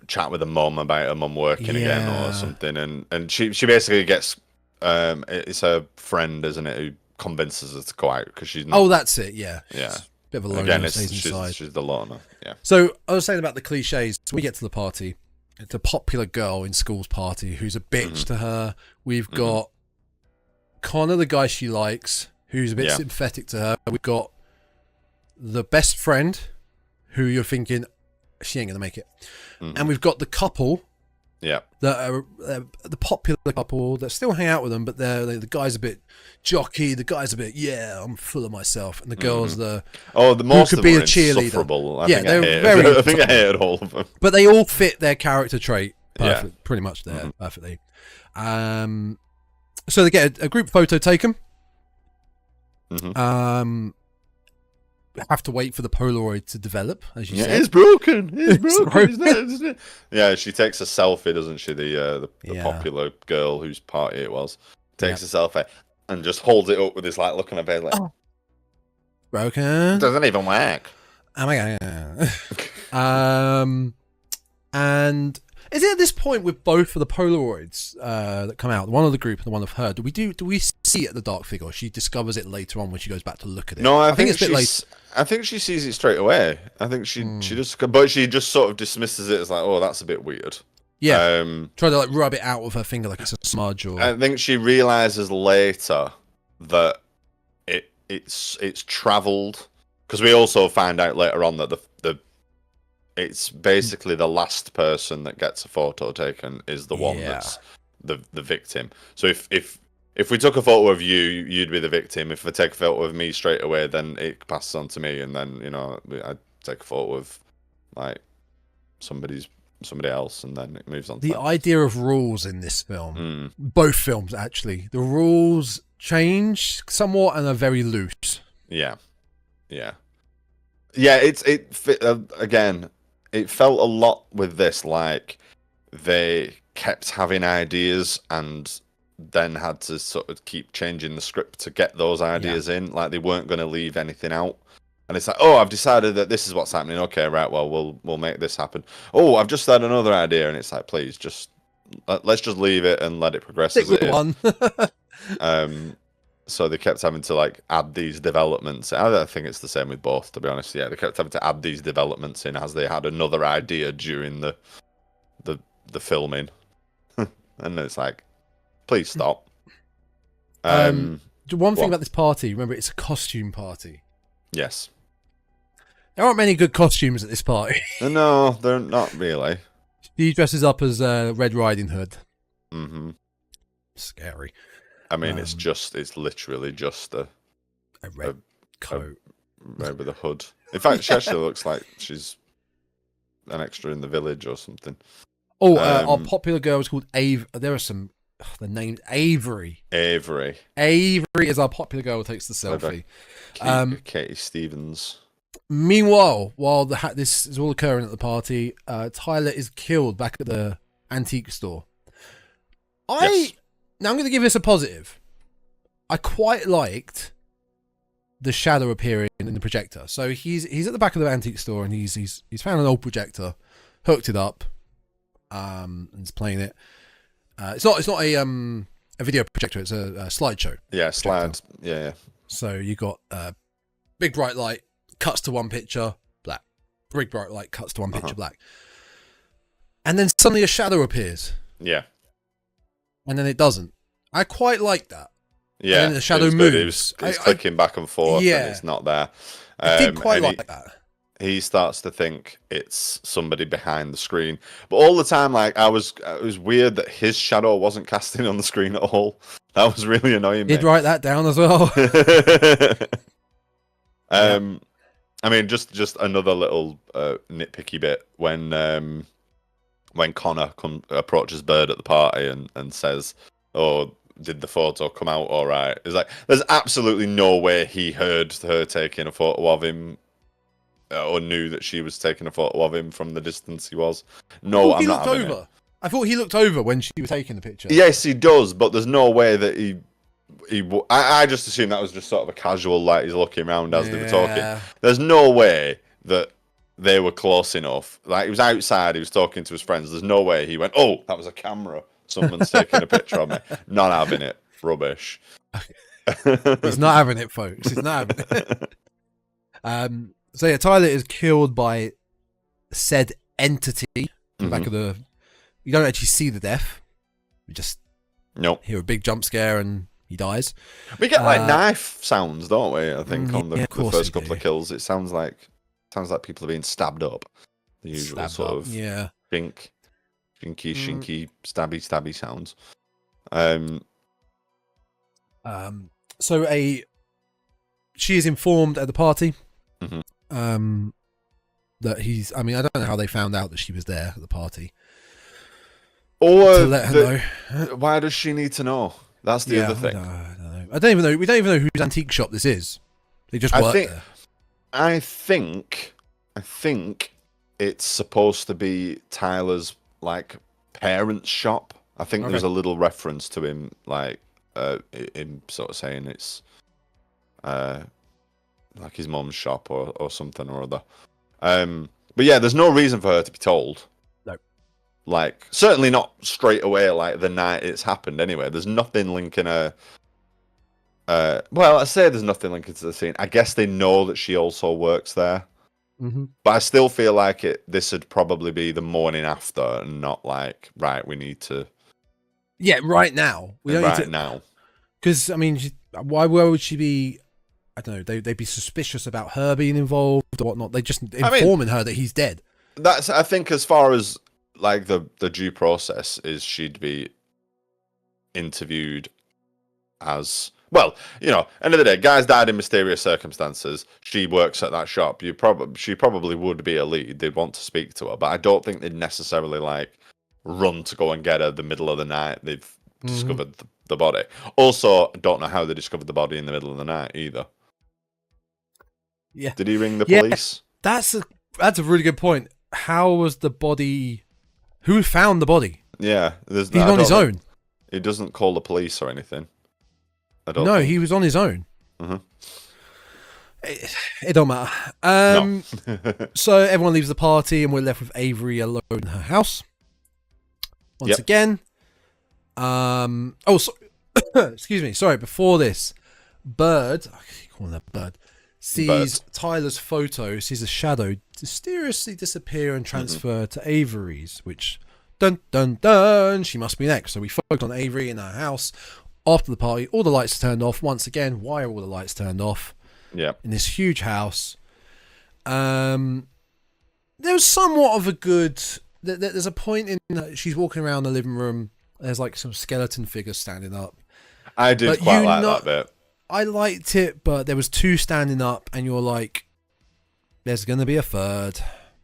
chat with a mum about her mum working again or something, and she basically gets it's her friend, isn't it, who convinces her to go out because she's not. Oh, that's it. Yeah. Bit of a loner. Again, she's the loner. Yeah. So I was saying about the cliches. So we get to the party. It's a popular girl in school's party who's a bitch to her. We've got Connor, the guy she likes, who's a bit sympathetic to her. We've got the best friend, who you're thinking she ain't gonna make it, and we've got the couple. Yeah, that are the popular couple that still hang out with them, but the guy's a bit jockey. The guy's a bit, I'm full of myself, and the girl's the most could of be them a are cheerleader. Insufferable. I think I hated all of them, but they all fit their character trait pretty much there perfectly. So they get a group photo taken. Have to wait for the Polaroid to develop, as you said. It's broken. It's broken. Yeah, she takes a selfie, doesn't she? The popular girl whose party it was takes a selfie and just holds it up with this look on her face, broken. It doesn't even work. Oh my god. And is it at this point with both of the Polaroids that come out, the one of the group and the one of her? Do we see it, the dark figure? Or she discovers it later on when she goes back to look at it. No, I think it's a bit late. I think she sees it straight away. I think she just sort of dismisses it as that's a bit weird. Yeah. Try to rub it out with her finger like it's a smudge. Or I think she realizes later that it's travelled, because we also find out later on that it's basically the last person that gets a photo taken is the one that's the victim. So if we took a photo of you, you'd be the victim. If I take a photo of me straight away, then it passes on to me, and then I take a photo of somebody else, and then it moves on. The idea of rules in this film, both films actually, the rules change somewhat and are very loose. Yeah. Again. It felt a lot with this like they kept having ideas and then had to sort of keep changing the script to get those ideas in. Like they weren't going to leave anything out. And it's like, I've decided that this is what's happening. Okay, right. Well, we'll make this happen. I've just had another idea, and it's like, please, let's just leave it and let it progress as it is. So they kept having to add these developments. I think it's the same with both, to be honest. Yeah, they kept having to add these developments in as they had another idea during the filming, and it's like, please stop. One thing about this party, remember, it's a costume party. Yes. There aren't many good costumes at this party. No, they're not really. He dresses up as Red Riding Hood. Mm-hmm. Scary. I mean, it's literally just a red coat. Red with a hood. In fact, she actually looks like she's an extra in The Village or something. Our popular girl is called Avery. There are some... the name Avery. Avery is our popular girl who takes the selfie. Katie Stevens. Meanwhile, while this is all occurring at the party, Tyler is killed back at the antique store. Now I'm going to give this a positive. I quite liked the shadow appearing in the projector. So he's at the back of the antique store, and he's found an old projector, hooked it up, and is playing it. It's not a video projector. It's a slideshow. Yeah, slide. Yeah. So you got big bright light cuts to one picture, black. Big bright light cuts to one picture, black. And then suddenly a shadow appears. Yeah. and then it doesn't. I quite like that. Yeah, and then the shadow it was moves. good. It was clicking back and forth, yeah. and it's not there. I did quite and like that. He starts to think it's somebody behind the screen, but all the time, like it was weird that his shadow wasn't casting on the screen at all. That was really annoying. Did write that down as well. I mean, just another little nitpicky bit when Connor approaches Bird at the party and says, "Oh, did the photo come out all right?" It's like there's absolutely no way he heard her taking a photo of him or knew that she was taking a photo of him from the distance he was. No, I'm not having it. I thought he looked over when she was taking the picture. Yes, he does, but there's no way that I just assumed that was just sort of a casual, like he's looking around as they were talking. There's no way that they were close enough. Like he was outside, he was talking to his friends. There's no way he went, "Oh, that was a camera. Someone's taking a picture of me." Not having it. Rubbish. He's not having it, folks. He's not having it. So yeah, Tyler is killed by said entity in the back of the. You don't actually see the death. You just hear a big jump scare and he dies. We get like knife sounds, don't we? I think on the first couple of kills, it sounds like people are being stabbed up. The usual sort of shinky, shinky, stabby sounds. So she is informed at the party. That he's. I mean, I don't know how they found out that she was there at the party. Or to let her know. Why does she need to know? That's the other thing. I don't even know. We don't even know whose antique shop this is. They just work there. I think it's supposed to be Tyler's like parents' shop. I think there's a little reference to him, like him sort of saying it's like his mum's shop or something or other. But yeah, there's no reason for her to be told. No. Like, certainly not straight away, like the night it's happened anyway. There's nothing linking her. Well, I say there's nothing linking to the scene. I guess they know that she also works there. But I still feel like this would probably be the morning after and not like, right, we need to. Yeah, right now. We don't right need to, now. Because, I mean, why would she be. I don't know. They'd be suspicious about her being involved or whatnot. They just informing her that he's dead. That's, I think, as far as like the due process is, she'd be interviewed as well. You know, end of the day, guys died in mysterious circumstances. She works at that shop. She probably would be a lead. They'd want to speak to her, but I don't think they'd necessarily like run to go and get her the middle of the night. They've discovered the body. Also, I don't know how they discovered the body in the middle of the night either. Yeah. Did he ring the police? That's a really good point. How was the body? Who found the body? Yeah, he's on his own. He doesn't call the police or anything. No, he was on his own. It don't matter. No. So everyone leaves the party, and we're left with Avery alone in her house. Once again. Excuse me. Sorry. Before this, Bird. I keep calling her Bird. Sees Tyler's photo, sees a shadow mysteriously disappear and transfer to Avery's, which, dun dun dun, she must be next. So we focus on Avery in her house. After the party, all the lights are turned off. Once again, why are all the lights turned off? Yeah. In this huge house. There was somewhat of a good. There's a point in she's walking around the living room. There's like some skeleton figures standing up. I did quite like that bit. I liked it, but there was two standing up, and you're like, there's going to be a third.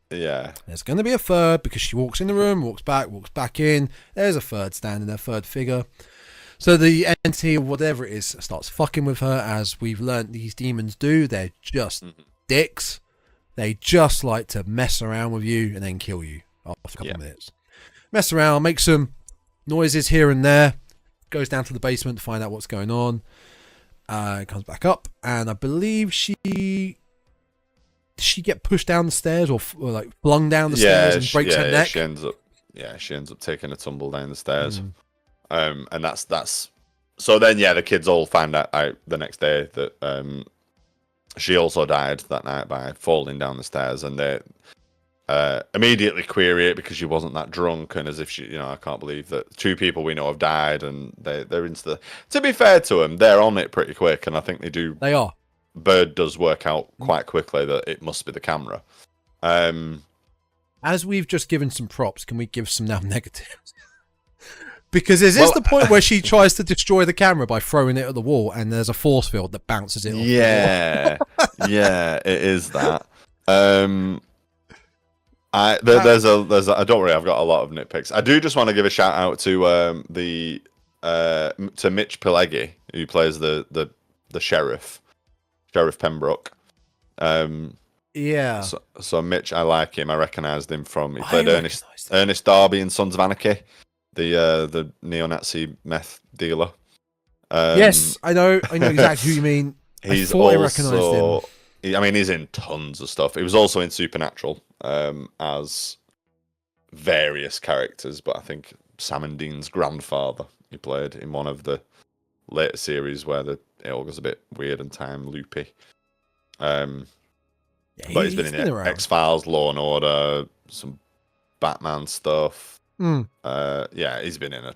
Yeah. There's going to be a third, because she walks in the room, walks back in. There's a third standing there, third figure. So the entity, whatever it is, starts fucking with her, as we've learnt these demons do. They're just dicks. They just like to mess around with you and then kill you after a couple of minutes. Mess around, make some noises here and there, goes down to the basement to find out what's going on. Comes back up, and I believe she get pushed down the stairs or like flung down the stairs and breaks her neck. She ends up taking a tumble down the stairs. And that's so then the kids all find out the next day that she also died that night by falling down the stairs, and immediately query it because she wasn't that drunk, and as if she, I can't believe that 2 people we know have died, and they're into the. To be fair to them, they're on it pretty quick, and I think they do. They are. Bird does work out quite quickly that it must be the camera. As we've just given some props, can we give some now negatives? Because is this the point where she tries to destroy the camera by throwing it at the wall, and there's a force field that bounces it off? Yeah, yeah, it is that. There's a. I don't worry, I've got a lot of nitpicks. I do just want to give a shout out to to Mitch Pileggi, who plays the sheriff Pembroke. Yeah. So Mitch, I like him. I recognised him from. He played Ernest Darby in Sons of Anarchy, the neo-Nazi meth dealer. Yes, I know exactly who you mean. He's I recognised him. I mean, he's in tons of stuff. He was also in Supernatural as various characters, but I think Sam and Dean's grandfather he played in one of the later series where it all goes a bit weird and time loopy. But he's been in X-Files, Law and Order, some Batman stuff. Yeah, he's been in a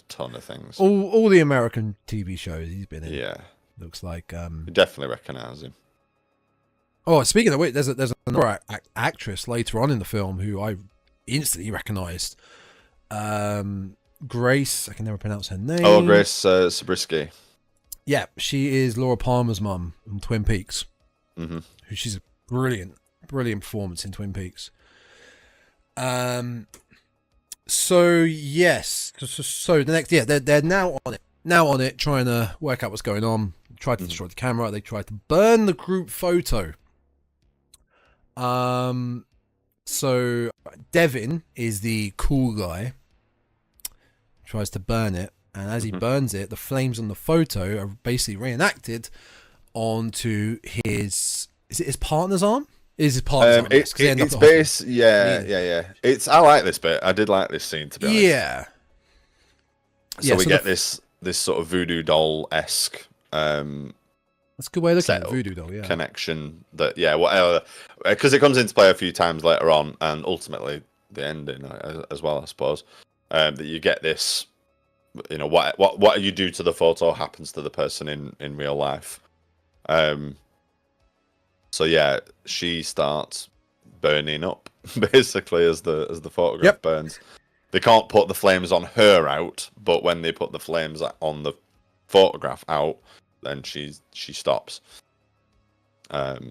ton of things. All the American TV shows he's been in. Yeah, looks like. You definitely recognise him. Oh, speaking of which, there's another actress later on in the film who I instantly recognised. Grace, I can never pronounce her name. Oh, Grace Zabriskie. Yeah, she is Laura Palmer's mum in Twin Peaks. Mm-hmm. She's a brilliant performance in Twin Peaks. So yes, so the next, they're now on it, trying to work out what's going on. Tried to destroy the camera. They tried to burn the group photo. So Devin is the cool guy. Tries to burn it, and as he burns it, the flames on the photo are basically reenacted onto his. Is it his partner's arm? It is his partner's arm? It's based. Yeah. I like this bit. I did like this scene, to be honest. Yeah. So we get this sort of voodoo doll-esque. That's a good way of looking at it, voodoo doll. Yeah. Connection that whatever, because it comes into play a few times later on, and ultimately the ending as well, I suppose. That you get this, what you do to the photo happens to the person in real life. So yeah, she starts burning up basically as the photograph burns. They can't put the flames on her out, but when they put the flames on the photograph out, then she stops. But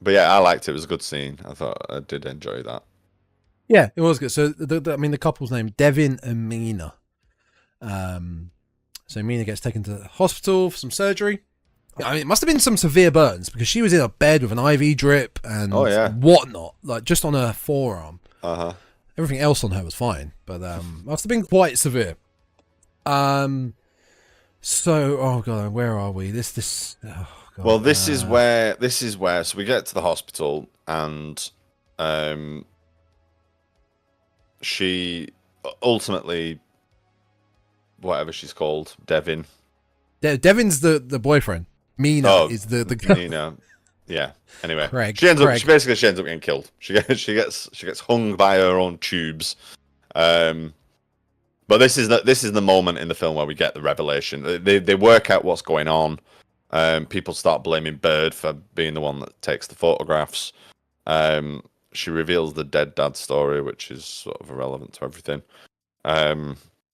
yeah, I liked it. It was a good scene. I thought I did enjoy that. Yeah, it was good. So the couple's name, Devin and Mina. So Mina gets taken to the hospital for some surgery. I mean, it must have been some severe burns because she was in a bed with an IV drip and whatnot, like just on her forearm. Everything else on her was fine, but must have been quite severe. So, oh god, where are we? This. Oh god, well, this is where. So we get to the hospital, and she ultimately, whatever she's called, Devin. Devin's the boyfriend. Mina is the girl. Mina. Yeah. Anyway, Creg. She ends up getting killed. She gets hung by her own tubes. But this is the moment in the film where we get the revelation. They work out what's going on. People start blaming Bird for being the one that takes the photographs. She reveals the dead dad story, which is sort of irrelevant to everything.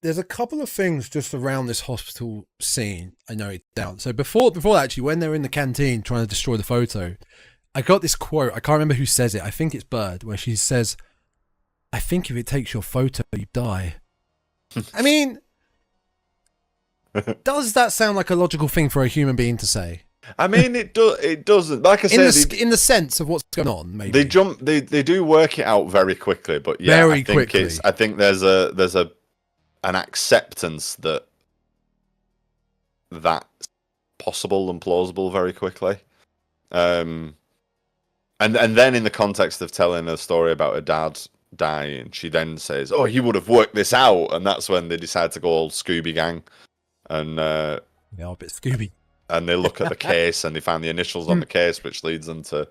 There's a couple of things just around this hospital scene I noted down. So before actually, when they're in the canteen trying to destroy the photo, I got this quote. I can't remember who says it. I think it's Bird, where she says, "I think if it takes your photo, you die." I mean, does that sound like a logical thing for a human being to say? I mean, it doesn't. Like I said, in the sense of what's going on, maybe they do work it out very quickly. But yeah, I think there's an acceptance that that's possible and plausible very quickly. And then in the context of telling a story about her dad dying, she then says, "Oh, he would have worked this out," and that's when they decide to go all Scooby gang, and a bit Scooby. And they look at the case and they find the initials on the case, which leads them to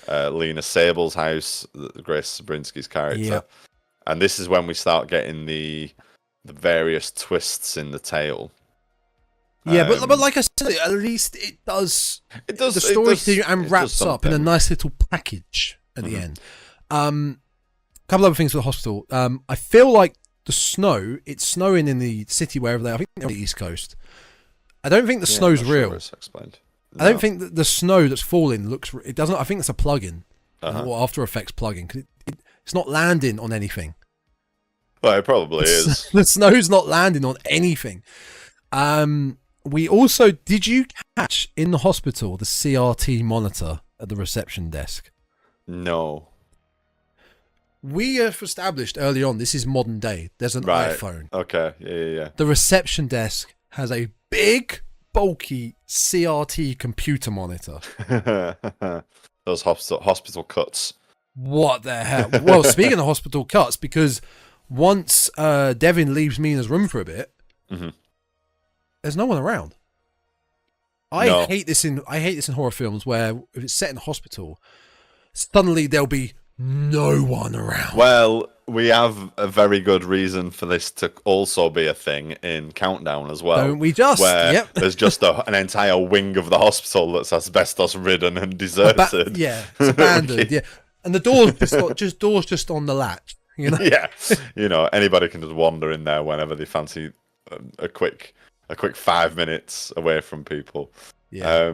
Lena Sable's house, Grace Zabrisky's character. Yep. And this is when we start getting the various twists in the tale. Yeah, but like I said, at least it does. It does the story it does, and wraps up in a nice little package at the end. Couple other things for the hospital. I feel like the snow. It's snowing in the city wherever they are. I think they're on the East Coast. I don't think the snow's real. It's explained. I don't think that the snow that's falling looks. It doesn't. I think it's a plugin or After Effects plugin. 'Cause it's not landing on anything. Well, it probably is. The snow's not landing on anything. We also, did you catch in the hospital the CRT monitor at the reception desk? No. We have established early on this is modern day. There's an iPhone. Okay. Yeah. The reception desk has a big, bulky CRT computer monitor. Those hospital cuts. What the hell? Well, speaking of hospital cuts, because once Devin leaves Mina's room for a bit, there's no one around. I hate this in horror films where if it's set in a hospital, suddenly there'll be no one around. Well, we have a very good reason for this to also be a thing in Countdown as well. Don't we just? Where there's just an entire wing of the hospital that's asbestos ridden and deserted. It's abandoned. Yeah, and the doors just on the latch. You know. Yeah, anybody can just wander in there whenever they fancy a quick 5 minutes away from people. Yeah.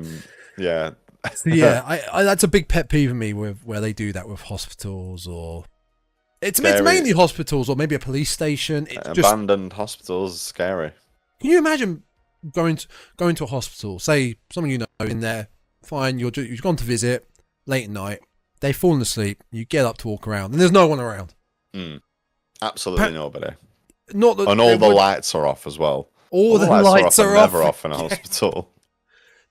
So I that's a big pet peeve of me where they do that with hospitals or it's mainly hospitals or maybe a police station. It's abandoned hospitals, scary. Can you imagine going to a hospital? Say someone you know in there, fine. You've gone to visit late at night. They've fallen asleep. You get up to walk around, and there's no one around. Absolutely nobody. Not that, and all the lights are off as well. All the lights are off. Never off in a hospital.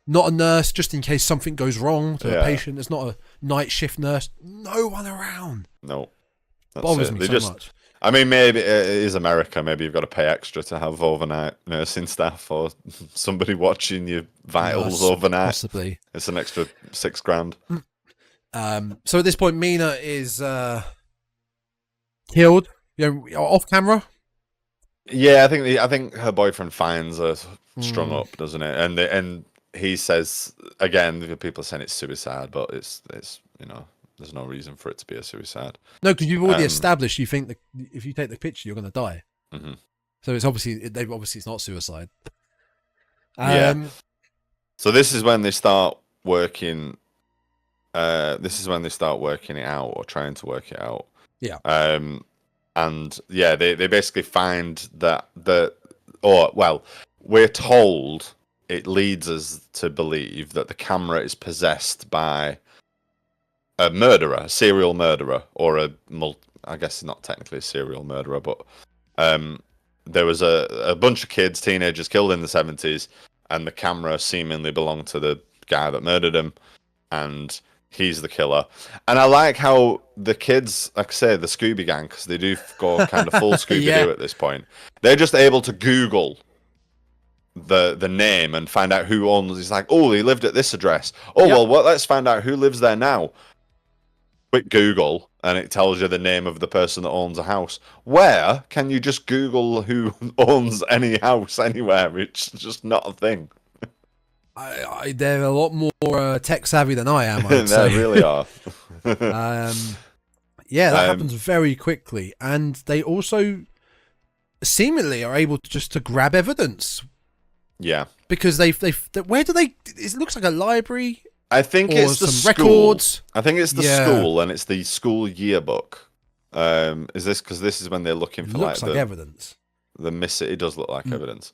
Not a nurse, just in case something goes wrong to a patient. There's not a night shift nurse. No one around. No. Bothers me so much. I mean, maybe it is America. Maybe you've got to pay extra to have overnight nursing staff or somebody watching your vitals overnight. Possibly. It's an extra $6,000. So at this point, Mina is killed. Off camera. Yeah, I think her boyfriend finds her strung up, doesn't it? And he says again, people are saying it's suicide, but it's there's no reason for it to be a suicide. No, because you've already established you think that if you take the picture, you're going to die. So it's obviously it's not suicide. So this is when they start working. This is when they start working it out or trying to work it out. Yeah. And they basically find that we're told it leads us to believe that the camera is possessed by a murderer, a serial murderer, or I guess not technically a serial murderer, but there was a bunch of kids, teenagers killed in the 70s, and the camera seemingly belonged to the guy that murdered him, and he's the killer. And I like how the kids, like I say, the Scooby gang, because they do go kind of full Scooby-Doo at this point, they're just able to Google the name and find out who owns. He's like, oh, he lived at this address. Oh, well, let's find out who lives there now. Quick Google, and it tells you the name of the person that owns a house. Where can you just Google who owns any house anywhere? It's just not a thing. They're a lot more tech savvy than I am. I'd say. They really are. That happens very quickly, and they also seemingly are able to grab evidence. Yeah, because where do they? It looks like a library. I think it's the school. Records. I think it's the school, and it's the school yearbook. Is this because this is when they're looking for looks like evidence? It does look like evidence.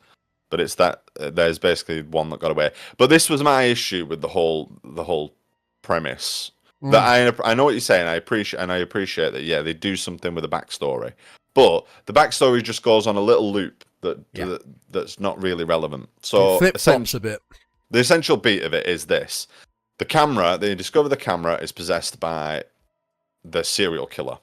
But it's that there's basically one that got away. But this was my issue with the whole premise. That I know what you're saying. I appreciate that. Yeah, they do something with the backstory, but the backstory just goes on a little loop that's not really relevant. So flip flops a bit. The essential beat of it is this: the camera. They discover the camera is possessed by the serial killer.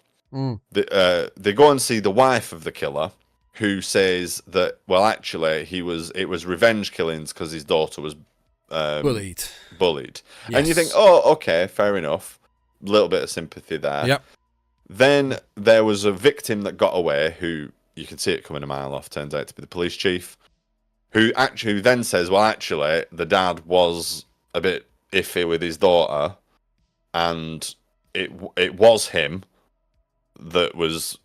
They go and see the wife of the killer, who says that, well, actually, it was revenge killings because his daughter was bullied. Yes. And you think, oh, okay, fair enough. little bit of sympathy there. Yep. Then there was a victim that got away, who you can see it coming a mile off. Turns out to be the police chief, who then says, "Well, actually, the dad was a bit iffy with his daughter, and it was him that was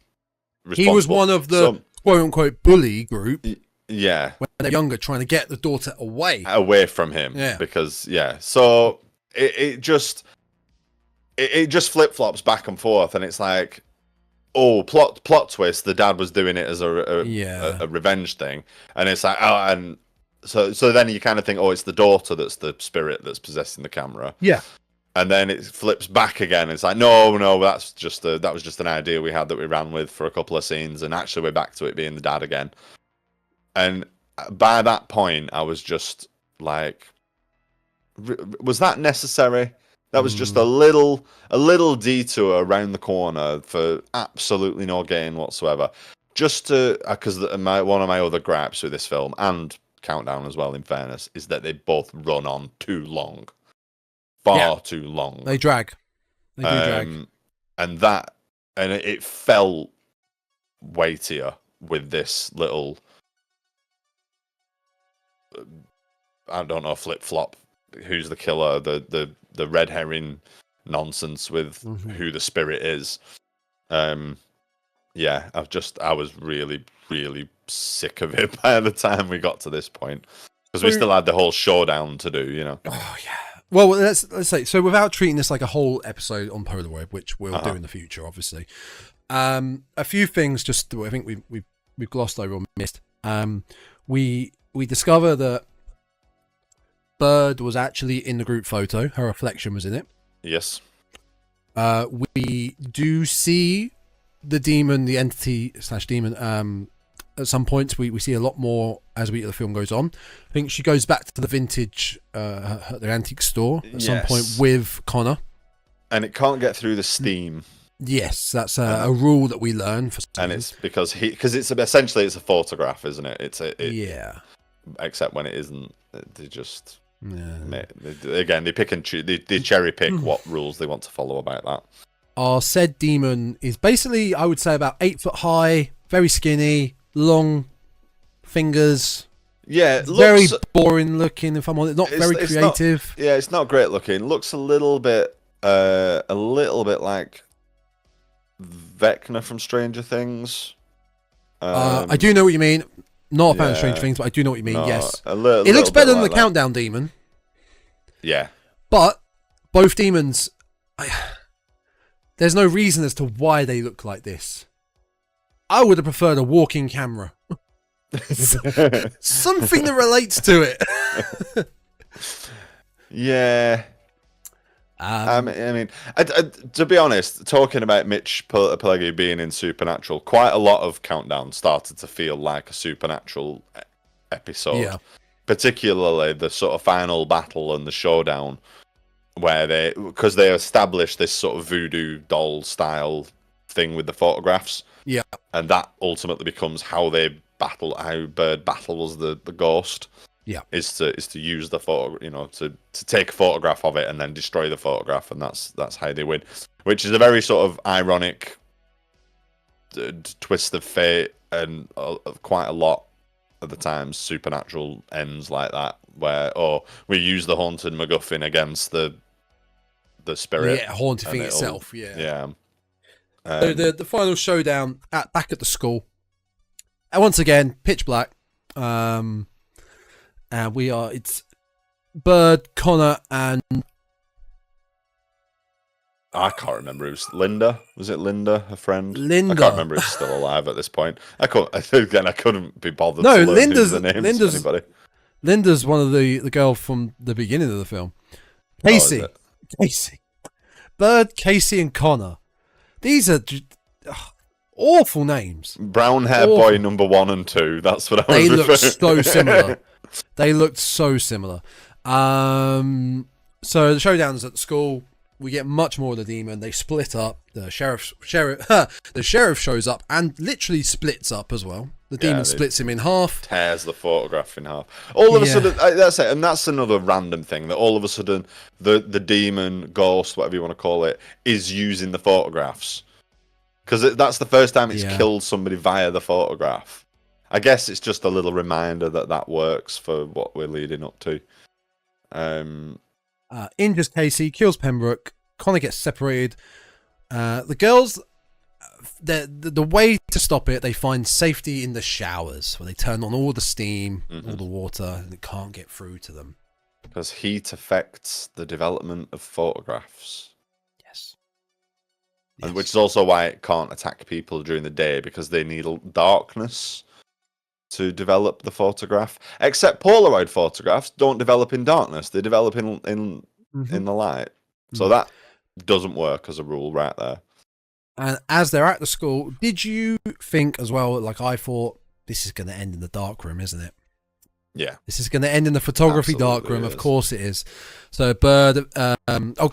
responsible." He was one of the quote unquote bully group. Yeah, when they're younger, trying to get the daughter away from him. Yeah, because so it just flip flops back and forth, and it's like, oh, plot twist. The dad was doing it as a revenge thing, and it's like, oh, and so then you kind of think, oh, it's the daughter that's the spirit that's possessing the camera. Yeah. And then it flips back again. It's like, no, that was just an idea we had that we ran with for a couple of scenes, and actually we're back to it being the dad again. And by that point, I was just like, was that necessary? That was just a little detour around the corner for absolutely no gain whatsoever. Just to, because one of my other gripes with this film and Countdown as well, in fairness, is that they both run on too long. Far too long. They drag. They do drag. And it felt weightier with this little, I don't know, flip flop. Who's the killer? The red herring nonsense with who the spirit is. I was really, really sick of it by the time we got to this point, because we still had the whole showdown to do. Oh yeah. Well, let's say so. Without treating this like a whole episode on Polaroid, which we'll do in the future, obviously. A few things just I think we've glossed over or missed. We discover that Bird was actually in the group photo. Her reflection was in it. Yes. We do see the demon, the entity / demon. At some points, we see a lot more as the film goes on. I think she goes back to the vintage, the antique store at some point with Connor. And it can't get through the steam. Yes, that's a rule that we learn. And it's because it's essentially it's a photograph, isn't it? Yeah. Except when it isn't, they just they pick and choose. They cherry pick what rules they want to follow about that. Our said demon is basically, I would say, about 8 foot high, very skinny, long fingers. Yeah, very boring looking. If I'm honest, not very creative. It's not great looking. Looks a little bit like Vecna from Stranger Things. I do know what you mean. Not a fan of Stranger Things, but I do know what you mean. Yes, it looks better than the Countdown demon. Yeah, but both demons, there's no reason as to why they look like this. I would have preferred a walking camera. Something that relates to it. Yeah. I mean, to be honest, talking about Mitch Pileggi being in Supernatural, quite a lot of Countdown started to feel like a Supernatural episode. Yeah. Particularly the sort of final battle and the showdown, where because they established this sort of voodoo doll style thing with the photographs. Yeah. And that ultimately becomes how Bird battles the ghost. Yeah, is to use the photo, to take a photograph of it and then destroy the photograph, and that's how they win. Which is a very sort of ironic twist of fate, and quite a lot of the times Supernatural ends like that, where we use the haunted MacGuffin against the spirit, haunted thing itself. Yeah. So the final showdown back at the school, and once again pitch black. And it's Bird, Connor, and I can't remember. It was Linda. Was it Linda, her friend? Linda. I can't remember if she's still alive at this point. I couldn't be bothered. No, to learn Linda's the names of anybody. Linda's one of the girl from the beginning of the film. Casey. Bird, Casey, and Connor. These are awful names. Brown hair boy number 1 and 2. That's what I was referring to. They look so similar. They looked so similar. So the showdown's at the school. We get much more of the demon. They split up. The sheriff shows up and literally splits up as well. The demon they splits him in half. tears the photograph in half. All of a sudden, that's it, and that's another random thing that all of a sudden the demon, ghost, whatever you want to call it, is using the photographs because that's the first time it's killed somebody via the photograph. I guess it's just a little reminder that works for what we're leading up to. Injures Casey, kills Pembroke. Connor gets separated. The girls, the way to stop it, they find safety in the showers where they turn on all the steam, all the water, and it can't get through to them. Because heat affects the development of photographs. Yes. And which is also why it can't attack people during the day, because they need darkness to develop the photograph. Except Polaroid photographs don't develop in darkness; they develop in the light. So that doesn't work as a rule, right there. And as they're at the school, did you think as well? Like I thought, this is going to end in the dark room, isn't it? Yeah, this is going to end in the photography dark room. Of course it is. So Bird,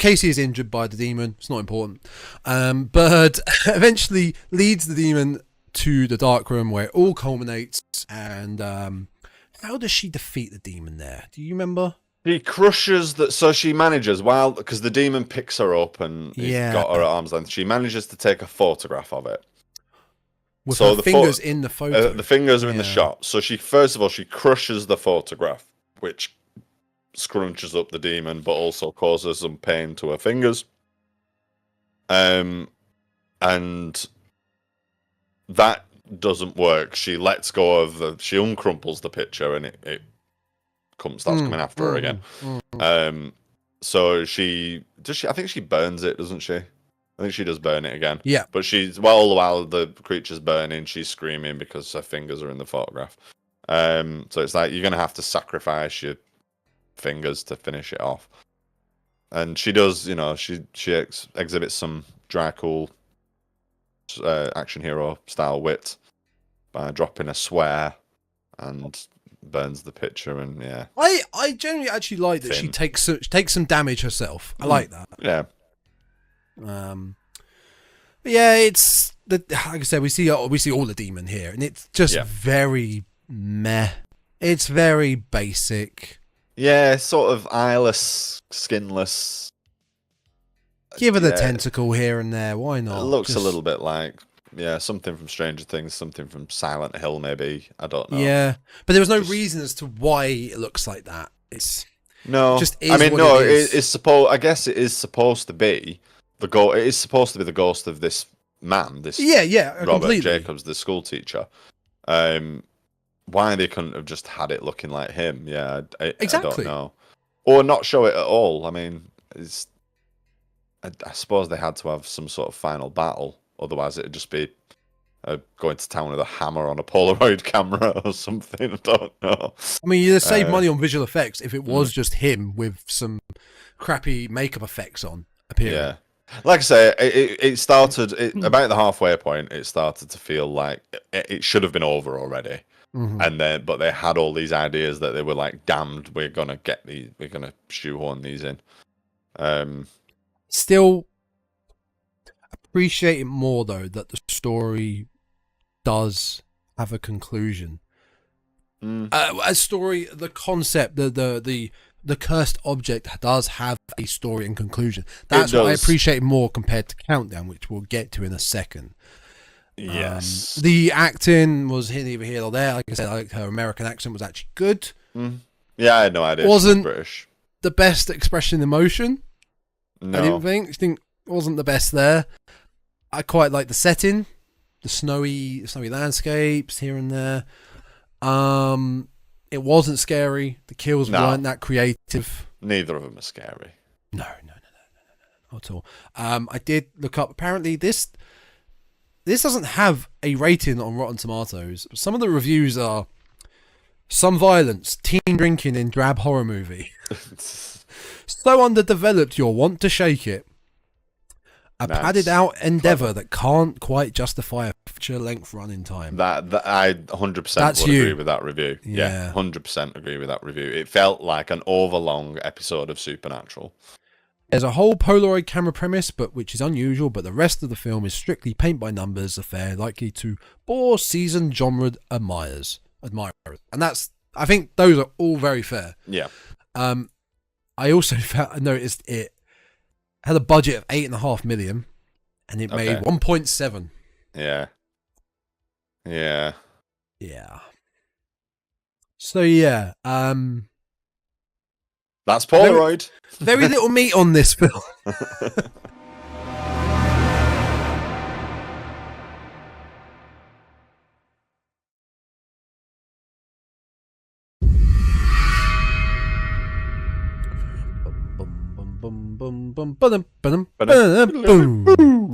Casey is injured by the demon. It's not important. Bird eventually leads the demon to the dark room where it all culminates. And how does she defeat the demon there? Do you remember? She crushes that. So she manages, because the demon picks her up and he's got her at arm's length. She manages to take a photograph of it. With her fingers in the photo. The fingers are in the shot. So she crushes the photograph, which scrunches up the demon, but also causes some pain to her fingers. And that doesn't work. She lets go of she uncrumples the picture, and it starts coming after her again. So I think she burns it, doesn't she? I think she does burn it again. Yeah. But all the while the creature's burning, she's screaming because her fingers are in the photograph. So it's like you're going to have to sacrifice your fingers to finish it off. And she does, she exhibits some Dracul action hero style wit by dropping a swear and burns the picture. And I generally actually like that she takes some damage herself. I like that. Yeah. It's like I said, we see all the demon here, and it's just very meh. It's very basic. Yeah, sort of eyeless, skinless. Give it a tentacle here and there. Why not? It looks a little bit like something from Stranger Things, something from Silent Hill, maybe. I don't know. Yeah, but there was no reason as to why it looks like that. It's it's supposed. I guess it is supposed to be the ghost. It is supposed to be the ghost of this man. This Robert completely. Jacobs, the school teacher. Why they couldn't have just had it looking like him? Yeah, exactly. I don't know, or not show it at all. I mean, I suppose they had to have some sort of final battle. Otherwise, it'd just be going to town with a hammer on a Polaroid camera or something. I don't know. I mean, you'd save money on visual effects if it was just him with some crappy makeup effects on appearing. Yeah. Like I say, it started about the halfway point. It started to feel like it should have been over already, but they had all these ideas that they were like, "Damned, we're gonna shoehorn these in." Still appreciate it more though that the story does have a conclusion. A story, the concept, the cursed object does have a story and conclusion. That's what I appreciate more compared to Countdown, which we'll get to in a second. Yes. The acting was neither here nor there. Like I said, her American accent was actually good. Yeah, I had no idea. Wasn't British. The best expression in emotion. No. I didn't think it wasn't the best there. I quite like the setting, the snowy landscapes here and there. It wasn't scary. The kills weren't that creative. Neither of them are scary. No, not at all. I did look up. Apparently, this doesn't have a rating on Rotten Tomatoes. Some of the reviews are some violence, teen drinking in drab horror movie. So underdeveloped, you'll want to shake it. A padded out endeavour that can't quite justify a feature-length running time. That I 100% would agree with that review. Yeah, 100% agree with that review. It felt like an overlong episode of Supernatural. There's a whole Polaroid camera premise, but which is unusual, but the rest of the film is strictly paint by numbers affair likely to bore seasoned genre admirers. And I think those are all very fair. Yeah. I also noticed it had a budget of $8.5 million and it made 1.7. Yeah. Yeah. Yeah. So yeah, that's Polaroid. Very little meat on this film.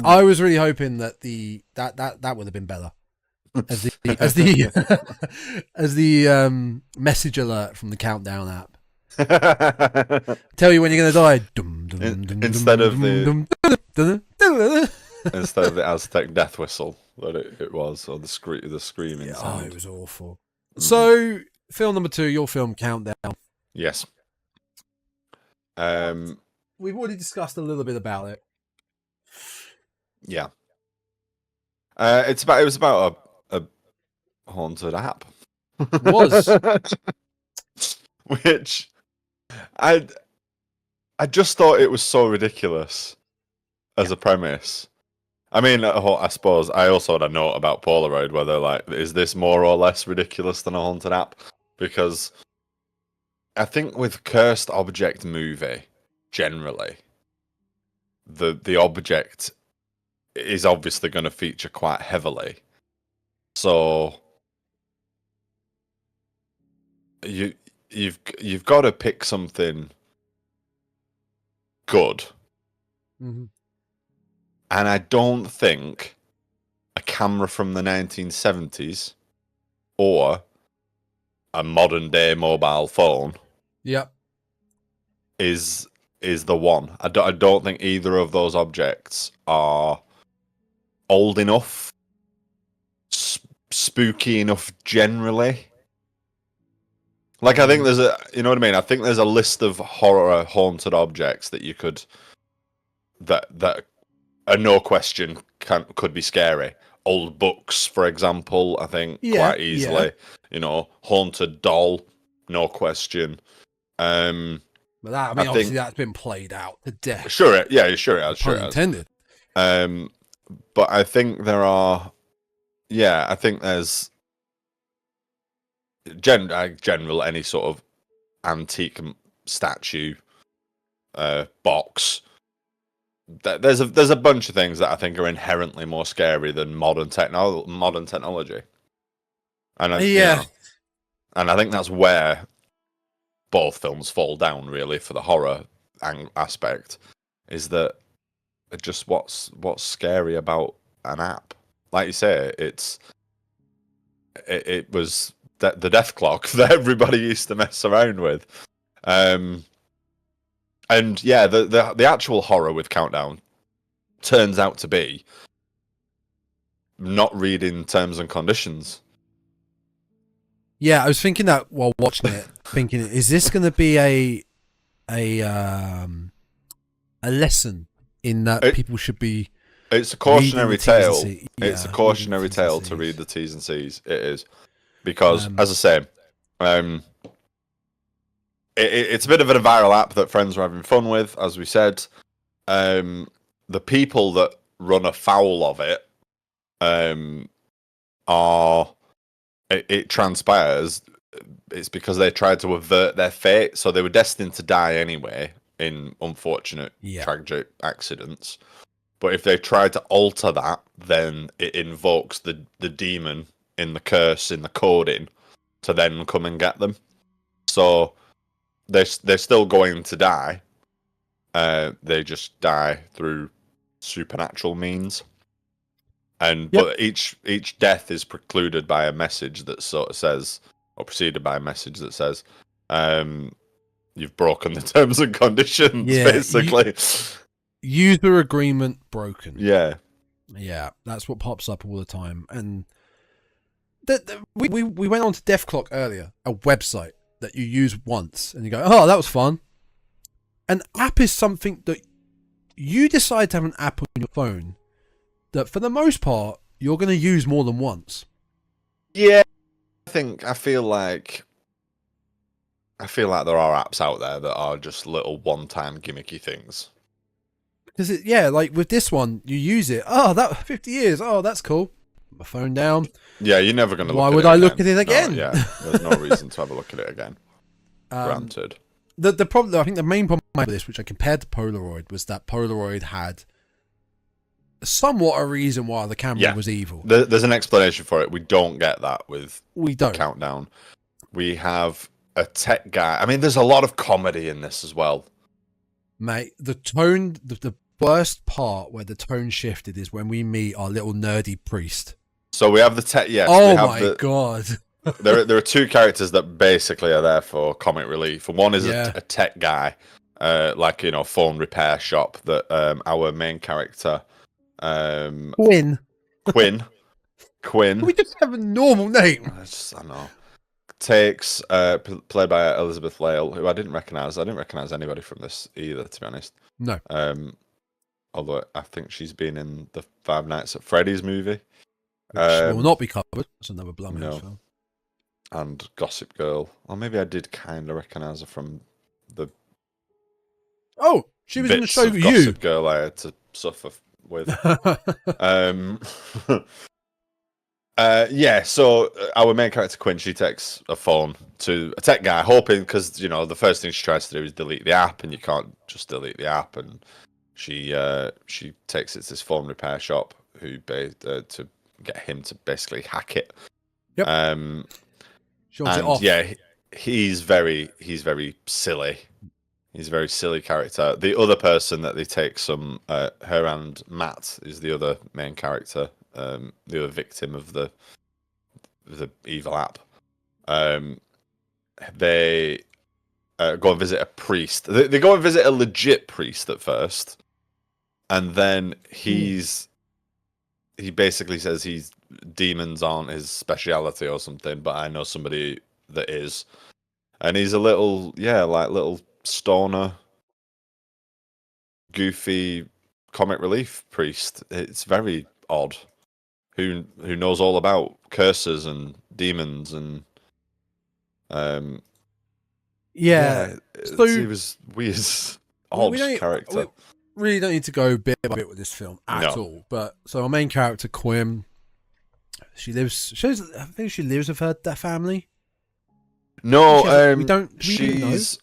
I was really hoping that that would have been better as the message alert from the Countdown app. Tell you when you're going to die. Instead of the Aztec death whistle that it was, or the screaming sound. Oh, it was awful. So, film number 2, your film Countdown. Yes. We've already discussed a little bit about it. Yeah. It was about a haunted app. It was. Which I just thought it was so ridiculous as a premise. I mean, I suppose I also had a note about Polaroid, where they're like, is this more or less ridiculous than a haunted app? Because I think with Cursed Object movie, generally, the object is obviously going to feature quite heavily. So you've got to pick something good. Mm-hmm. And I don't think a camera from the 1970s or a modern day mobile phone is the one. I don't think either of those objects are old enough, spooky enough generally. Like, I think there's you know what I mean? I think there's a list of horror haunted objects that you could, that are no question could be scary. Old books, for example, I think quite easily. You know, haunted doll, no question. But that, obviously that's been played out to death. Sure it has. Pun intended. But I think there are, I think there's general any sort of antique statue, box. There's a bunch of things that I think are inherently more scary than modern technology. And and I think that's where both films fall down, really, for the horror aspect, is that just what's scary about an app. Like you say, it was the death clock that everybody used to mess around with. And the actual horror with Countdown turns out to be not reading terms and conditions. Yeah, I was thinking that while watching it, thinking, is this going to be a lesson in that people should be? It's a cautionary tale. It's a cautionary tale to read the T's and C's. It is, because as I say, it's a bit of a viral app that friends are having fun with, as we said. The people that run afoul of it are. It transpires it's because they tried to avert their fate, so they were destined to die anyway in unfortunate, tragic accidents. But if they try to alter that, then it invokes the demon in the curse, in the coding, to then come and get them. So they're still going to die. They just die through supernatural means. But each death is precluded by a message that sort of says, or preceded by a message that says, you've broken the terms and conditions, basically. User agreement broken. Yeah, that's what pops up all the time. And we went on to Death Clock earlier, a website that you use once, and you go, oh, that was fun. an app is something that you decide to have an app on your phone that, for the most part, you're going to use more than once. Yeah, I feel like there are apps out there that are just little one-time gimmicky things. Because like with this one, you use it. Oh, that 50 years. Oh, that's cool. Put my phone down. Yeah, you're never going to. Why would I look at it again? No, yeah, there's no reason to have a look at it again. Granted. The problem, I think, the main problem with this, which I compared to Polaroid, was that Polaroid had somewhat a reason why the camera was evil. There's an explanation for it. We don't get that with Countdown. We have a tech guy. I mean, there's a lot of comedy in this as well. Mate, the tone, the worst part where the tone shifted is when we meet our little nerdy priest. So we have the tech. Yes. Oh my god. There are two characters that basically are there for comic relief. One is a tech guy, like phone repair shop that our main character, Quinn. Quinn. We just have a normal name. I know. Takes played by Elizabeth Lale, who I didn't recognize. I didn't recognize anybody from this either, to be honest. No. Although I think she's been in the Five Nights at Freddy's movie, which will not be covered. That's another Blumhouse film. And Gossip Girl. Or maybe I did kind of recognize her from the. Oh, she was in the show with you. Gossip Girl I had to suffer with. So our main character Quinn, she takes a phone to a tech guy, hoping, because the first thing she tries to do is delete the app, and you can't just delete the app, and she takes it to this phone repair shop to get him to basically hack it. Yep. She wants it off. Yeah, he's very silly. He's a very silly character. The other person that they take her and Matt is the other main character. The other victim of the evil app. They go and visit a priest. They go and visit a legit priest at first, and then he basically says demons aren't his speciality or something. But I know somebody that is, and he's a little little stoner, goofy comic relief priest. It's very odd. Who knows all about curses and demons and so he was weird, odd character. We really don't need to go bit by bit with this film at all. But so our main character Quinn, I think she lives with her family. No, we don't. She's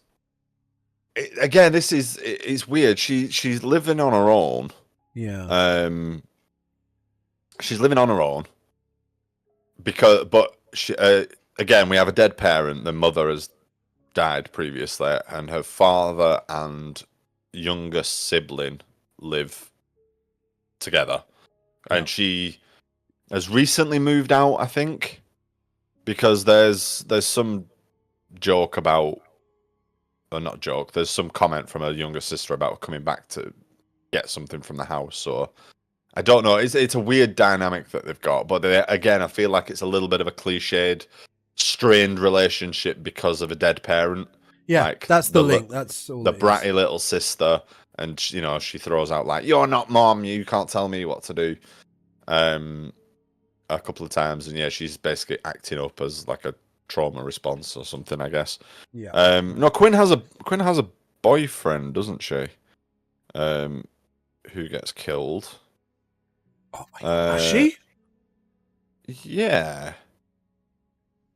again. It's weird. She's living on her own. Yeah. She's living on her own but she, again, we have a dead parent. The mother has died previously, and her father and younger sibling live together. Yeah. And she has recently moved out, I think, because there's some joke about, or not joke. There's some comment from her younger sister about coming back to get something from the house, or. I don't know. It's a weird dynamic that they've got, but again, I feel like it's a little bit of a cliched, strained relationship because of a dead parent. Yeah, like that's the link. That's all the bratty little sister, and she throws out like, "You're not mom. You can't tell me what to do." A couple of times, and she's basically acting up as like a trauma response or something, I guess. Yeah. No, Quinn has a boyfriend, doesn't she? Who gets killed. Oh, does she? Yeah.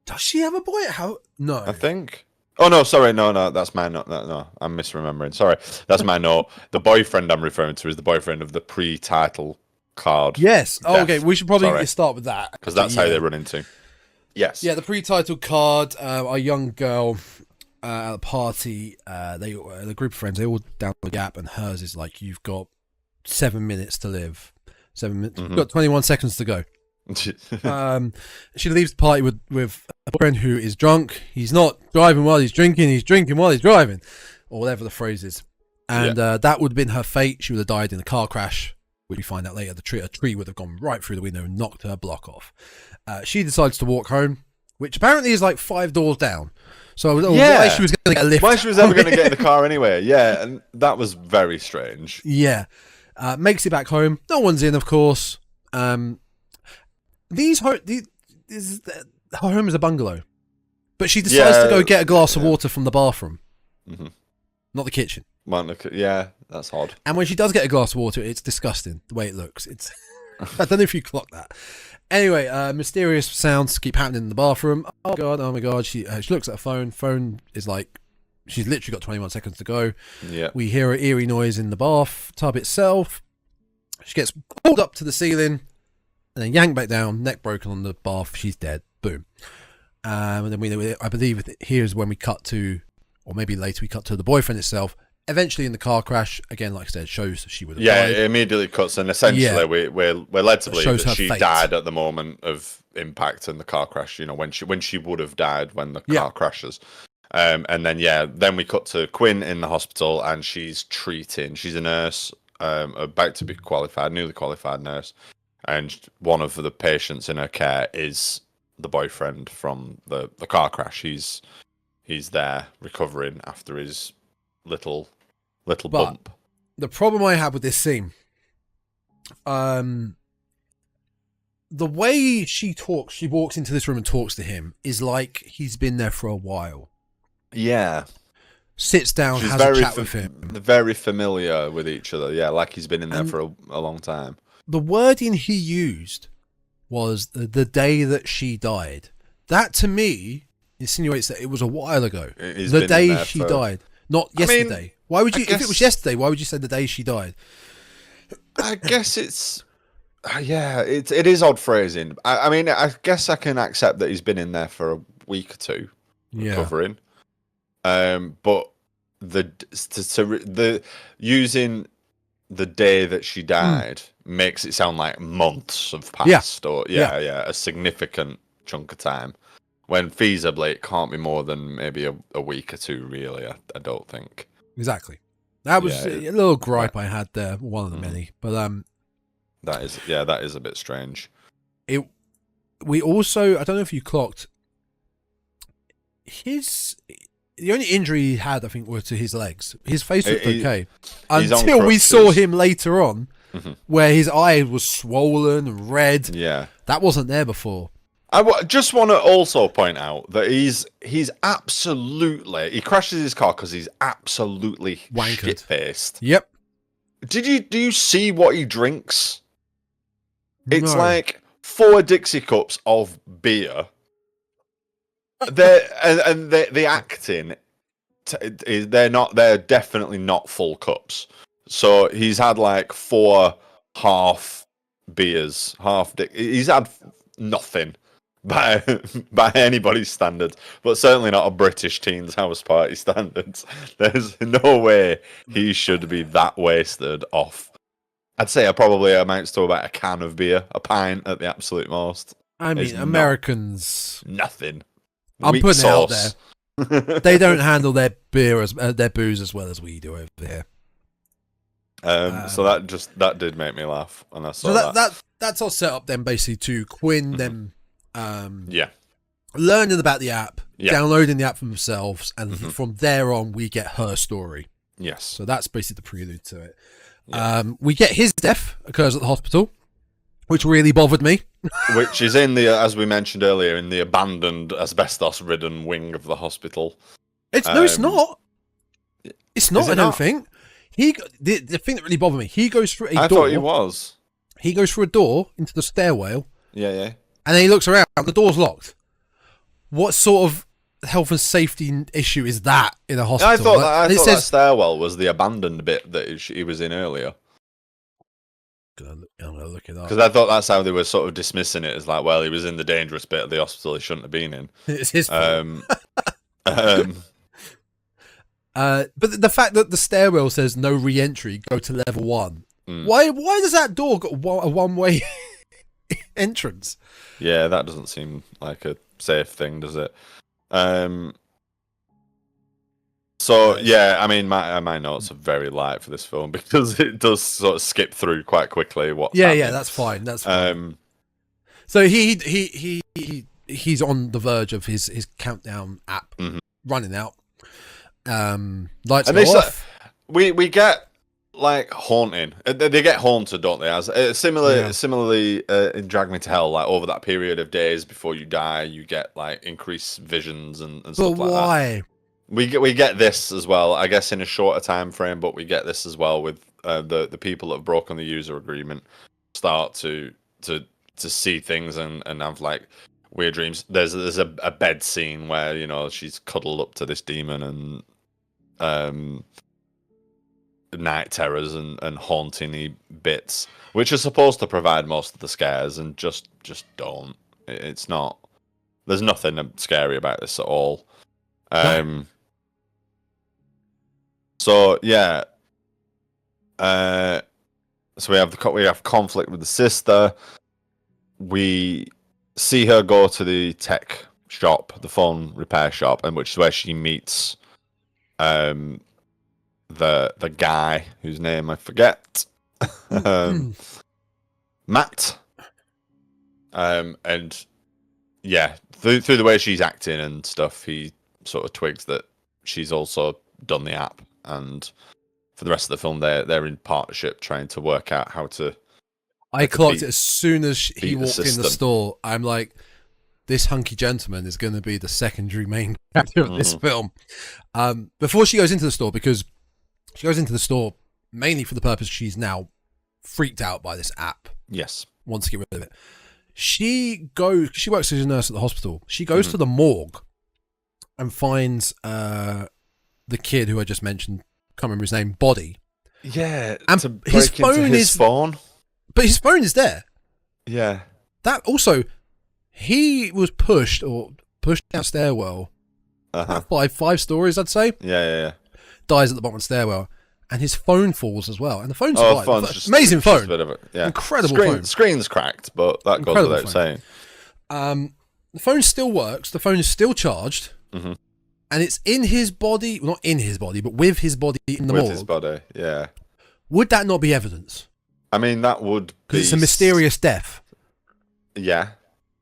Does she have a boy? How? No. I think. Oh no, sorry, no, that's my note. No, I'm misremembering. Sorry, that's my note. The boyfriend I'm referring to is the boyfriend of the pre-title card. Yes. Oh, okay, we should probably start with that because that's how they run into. Yes. Yeah, the pre-title card. A young girl at a party. The group of friends. They all down the gap, and hers is like, "You've got 7 minutes to live." 7 minutes. Mm-hmm. We've got 21 seconds to go. She leaves the party with a boyfriend who is drunk. He's not driving while he's drinking. He's drinking while he's driving, or whatever the phrase is. And that would have been her fate. She would have died in a car crash. We find out later. A tree would have gone right through the window and knocked her block off. She decides to walk home, which apparently is like 5 doors down. So I was why she was going to get a lift. Why she was ever going to get in the car anyway. Yeah, and that was very strange. Yeah. Makes it back home. No one's in, of course. Her home is a bungalow. But she decides to go get a glass of water from the bathroom. Mm-hmm. Not the kitchen. Yeah, that's odd. And when she does get a glass of water, it's disgusting the way it looks. I don't know if you clocked that. Anyway, mysterious sounds keep happening in the bathroom. Oh my god. She looks at her phone. Phone is like, she's literally got 21 seconds to go. Yeah. We hear an eerie noise in the bathtub itself. She gets pulled up to the ceiling and then yanked back down, neck broken on the bath. She's dead. Boom. And then I believe here's when we cut to, or maybe later we cut to the boyfriend itself. Eventually in the car crash, again, like I said, shows she would have died. It immediately cuts, and essentially we're led to believe that she died at the moment of impact in the car crash. You know, when she would have died when the car crashes. And then then we cut to Quinn in the hospital, and she's treating. She's a nurse, about to be newly qualified nurse, and one of the patients in her care is the boyfriend from the car crash. He's there recovering after his little bump. The problem I have with this scene, the way she walks into this room and talks to him is like he's been there for a while. Yeah. Sits down, has a chat with him. Very familiar with each other. Yeah, like he's been in there for a long time. The wording he used was the day that she died. That to me insinuates that it was a while ago. The day she died. Not yesterday. Why would you? If it was yesterday, why would you say the day she died? I guess it's it is odd phrasing. I mean, I guess I can accept that he's been in there for a week or two, recovering. But the using the day that she died makes it sound like months have passed, or a significant chunk of time. When feasibly it can't be more than maybe a week or two, really. I don't think. Exactly. That was a little gripe I had there, one of the many. But that is a bit strange. We also, I don't know if you clocked, the only injury he had, I think, was to his legs. His face looked okay. Until we saw him later on, where his eye was swollen and red. Yeah. That wasn't there before. I just want to also point out that he's absolutely... He crashes his car because he's absolutely shit-faced. Yep. Do you see what he drinks? It's like 4 Dixie cups of beer. The acting, they're definitely not full cups. So he's had like 4 half beers, he's had nothing by anybody's standards, but certainly not a British teens house party standards. There's no way he should be that wasted off. I'd say it probably amounts to about a can of beer, a pint at the absolute most. I mean, Americans, nothing. I'm putting it out there. They don't handle their their booze as well as we do over here. So that did make me laugh, and I saw that's all set up then basically to Quinn them learning about the app, downloading the app for themselves, and from there on we get her story. Yes. So that's basically the prelude to it. Yeah. We get his death occurs at the hospital, which really bothered me. Which is in the, as we mentioned earlier, in the abandoned, asbestos-ridden wing of the hospital. It's not. It's not. I don't think. The thing that really bothered me. He goes through a door. I thought he was. He goes through a door into the stairwell. Yeah. And then he looks around. The door's locked. What sort of health and safety issue is that in a hospital? I thought that stairwell was the abandoned bit that he was in earlier. I'm going to look it up. Because I thought that's how they were sort of dismissing it as like, well, he was in the dangerous bit of the hospital he shouldn't have been in. It's his fault. But the fact that the stairwell says no re-entry, go to level 1. Why does that door got a one-way entrance? Yeah, that doesn't seem like a safe thing, does it? So yeah, I mean, my notes are very light for this film because it does sort of skip through quite quickly. Yeah, that's fine. That's fine. So he's on the verge of his countdown app. running out. Lights And go this, off. we get like haunting. They get haunted, don't they? As similarly in Drag Me to Hell, like over that period of days before you die, you get like increased visions and But stuff like that. why? We get this as well, I guess, in a shorter time frame, but we get this as well with the people that have broken the user agreement start to see things and have like weird dreams. There's a bed scene where, you know, she's cuddled up to this demon and night terrors and haunting-y bits, which are supposed to provide most of the scares, and just don't. It's not. There's nothing scary about this at all. So yeah. So we have conflict with the sister. We see her go to the tech shop, the phone repair shop, and which is where she meets the guy whose name I forget. Matt. And yeah, through the way she's acting and stuff, he sort of twigs that she's also done the app, and for the rest of the film they're in partnership trying to work out how to. I clocked it as soon as he walked in the system. store. I'm like, this hunky gentleman is going to be the secondary main character of this film. Before she goes into the store, because she goes into the store mainly for the purpose she's now freaked out by this app. Yes. Wants to get rid of it. She works as a nurse at the hospital. She goes to the morgue and finds the kid who I just mentioned, can't remember his name, body. Yeah, and to break his phone into his phone. But his phone is there. Yeah. That also, he was pushed down a stairwell. Five stories, I'd say. Yeah. Dies at the bottom of the stairwell, and his phone falls as well. And the phone phone's survived. Amazing phone. Just a bit of it. Yeah. Incredible phone. Screen's cracked, but that goes without saying. The phone still works. The phone is still charged. Mm-hmm. And it's in his body, well, not in his body, but with his body in the morgue. With his body, yeah. Would that not be evidence? I mean, that would be... Because it's a mysterious death. Yeah.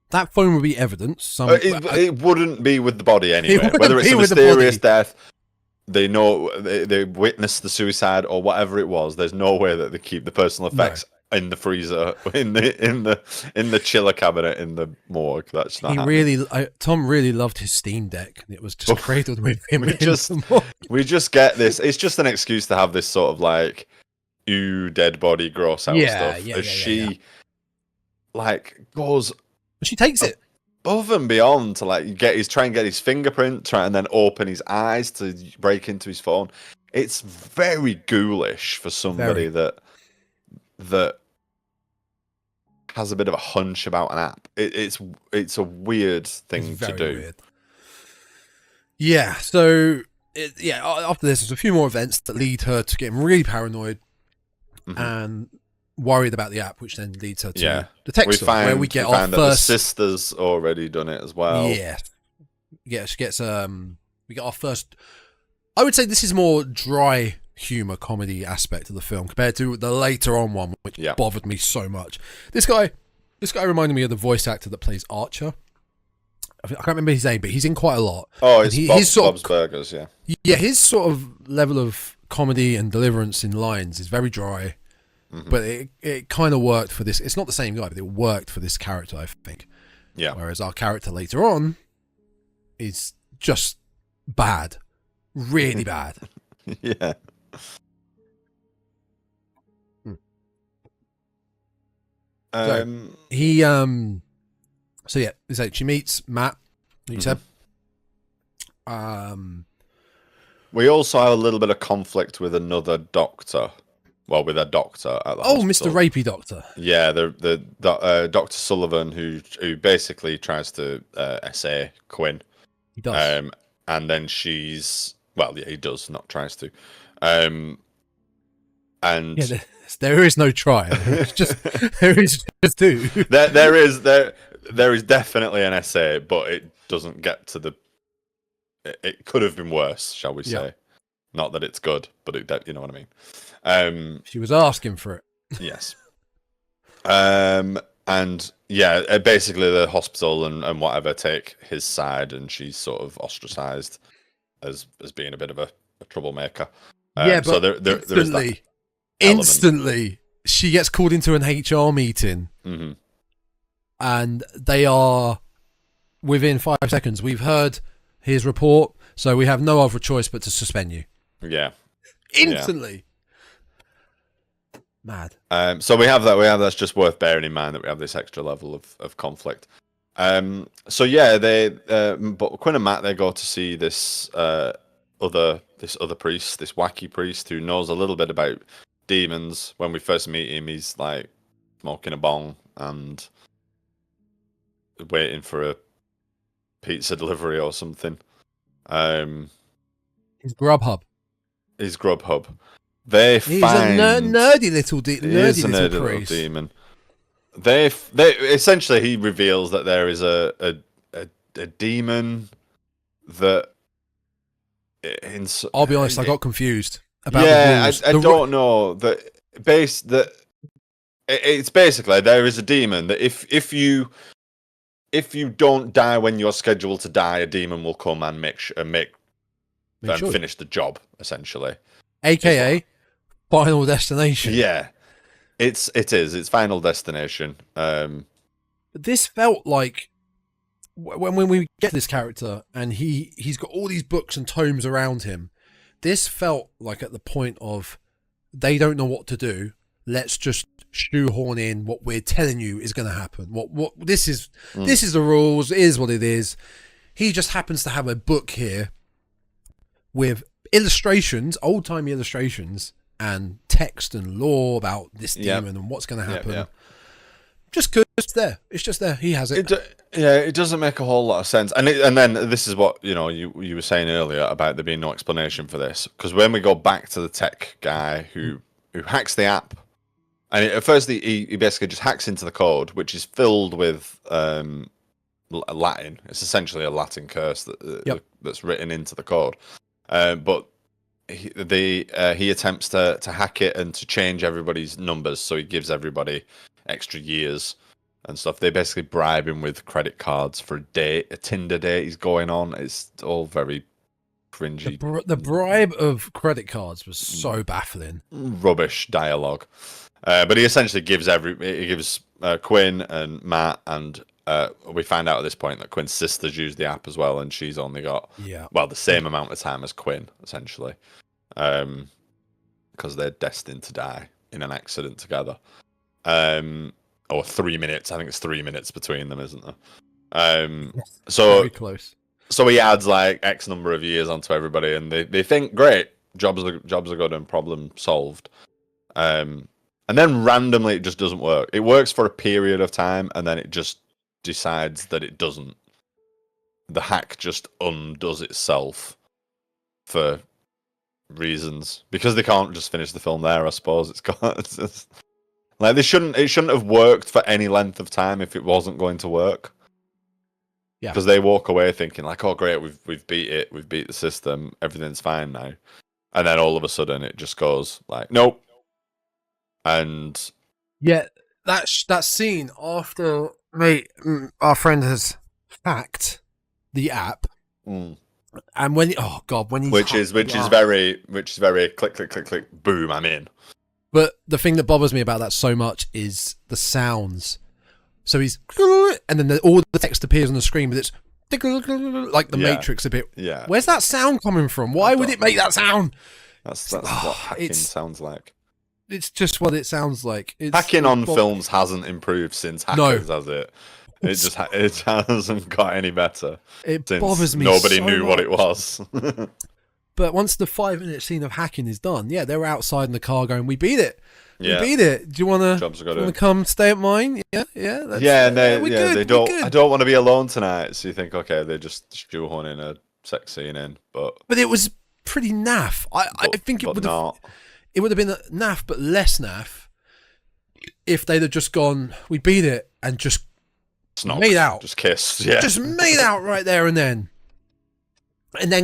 That phone would be evidence. It wouldn't be with the body anyway. Whether it's a mysterious death, they know they witnessed the suicide or whatever it was. There's no way that they keep the personal effects in the freezer, in the chiller cabinet in the morgue. That's not. Tom really loved his Steam Deck, and it was just cradled with him. We just get this. It's just an excuse to have this sort of like, dead body, gross out stuff. She goes. She takes it above and beyond to like try and get his fingerprint, and then open his eyes to break into his phone. It's very ghoulish for somebody that has a bit of a hunch about an app. It's a weird thing to do. Weird. Yeah. So after this, there's a few more events that lead her to getting really paranoid and worried about the app, which then leads her to the tech store, where we get our first. The sister's already done it as well. Yeah. She gets we get our first. I would say this is more dry humor comedy aspect of the film compared to the later on one, which bothered me so much. This guy reminded me of the voice actor that plays Archer. I can't remember his name, but he's in quite a lot. Oh, it's Bob's Burgers, yeah. Yeah, his sort of level of comedy and deliverance in lines is very dry, but it kind of worked for this. It's not the same guy, but it worked for this character, I think. Yeah. Whereas our character later on is just bad. Really bad. Yeah. So she meets Matt, you said. We also have a little bit of conflict with another doctor. Well, with a doctor at the hospital. Mr. Rapey Doctor. Yeah, the Dr. Sullivan who basically tries to essay Quinn. He does. And then he does, not tries to. And there is no try. It's just there is just two. there is definitely an essay, but it doesn't get to the. It could have been worse, shall we say? Yeah. Not that it's good, but you know what I mean. She was asking for it. Yes. Basically the hospital and whatever take his side, and she's sort of ostracized. as being a bit of a troublemaker. Yeah, but so there is that element. Instantly, she gets called into an HR meeting, and they are within 5 seconds. We've heard his report, so we have no other choice but to suspend you. Yeah, instantly. Mad. So we have that. That's just worth bearing in mind that we have this extra level of conflict. So yeah, but Quinn and Matt, they go to see this other priest, this wacky priest who knows a little bit about demons. When we first meet him, he's like smoking a bong and waiting for a pizza delivery or something. His Grubhub. He's a nerdy little priest. Demon. They essentially, he reveals that there is a demon that. I'll be honest, I got confused about the rules. I don't know it's basically there is a demon that if you don't die when you're scheduled to die, a demon will come and finish the job, essentially. AKA Final Destination. Yeah, it is. It's Final Destination. This felt like when we get this character and he's got all these books and tomes around him. This felt like at the point of they don't know what to do. Let's just shoehorn in what we're telling you is going to happen. What this is the rules. It is what it is. He just happens to have a book here with illustrations, old-timey illustrations, and text and lore about this demon and what's going to happen. Yep. Just because it's there. It's just there. He has it. It doesn't make a whole lot of sense. And then this is what you were saying earlier about there being no explanation for this. Because when we go back to the tech guy who hacks the app, and at first he basically just hacks into the code, which is filled with Latin. It's essentially a Latin curse that's written into the code. But he attempts to hack it and to change everybody's numbers, so he gives everybody extra years and stuff. They basically bribe him with credit cards for a Tinder date he's going on. It's all very cringy. The bribe of credit cards was so baffling. Rubbish dialogue. But he essentially gives Quinn and Matt, and we find out at this point that Quinn's sister's used the app as well, and she's only got the same amount of time as Quinn, essentially, because they're destined to die in an accident together. Or 3 minutes. I think it's 3 minutes between them, isn't there? So very close. So he adds like X number of years onto everybody, and they think, great, jobs are good and problem solved. And then randomly it just doesn't work. It works for a period of time, and then it just decides that it doesn't. The hack just undoes itself for reasons, because they can't just finish the film there. I suppose it's just, like it shouldn't have worked for any length of time if it wasn't going to work. Yeah, because they walk away thinking like, oh great, we've beat it, we've beat the system, everything's fine now, and then all of a sudden it just goes like, nope. And yeah, that scene after our friend has hacked the app, and when which is very click click click click boom, I'm in. But the thing that bothers me about that so much is the sounds. So he's and then all the text appears on the screen, but it's like the Matrix a bit. Yeah, where's that sound coming from? Why would it make that sound? That's what hacking sounds like. It's just what it sounds like. Hacking on films hasn't improved since Hackers, has it? It hasn't got any better. It bothers me. Nobody so knew much. what it was. But once the 5-minute scene of hacking is done, they're outside in the car going, "We beat it. We beat it. Do you want to come stay at mine? Yeah. They don't. I don't want to be alone tonight." So you think, okay, they just shoehorning a sex scene in, but it was pretty naff. I think it would have. It would have been naff, but less naff, if they'd have just gone, "We beat it," and just made out, just kissed, just made out right there and then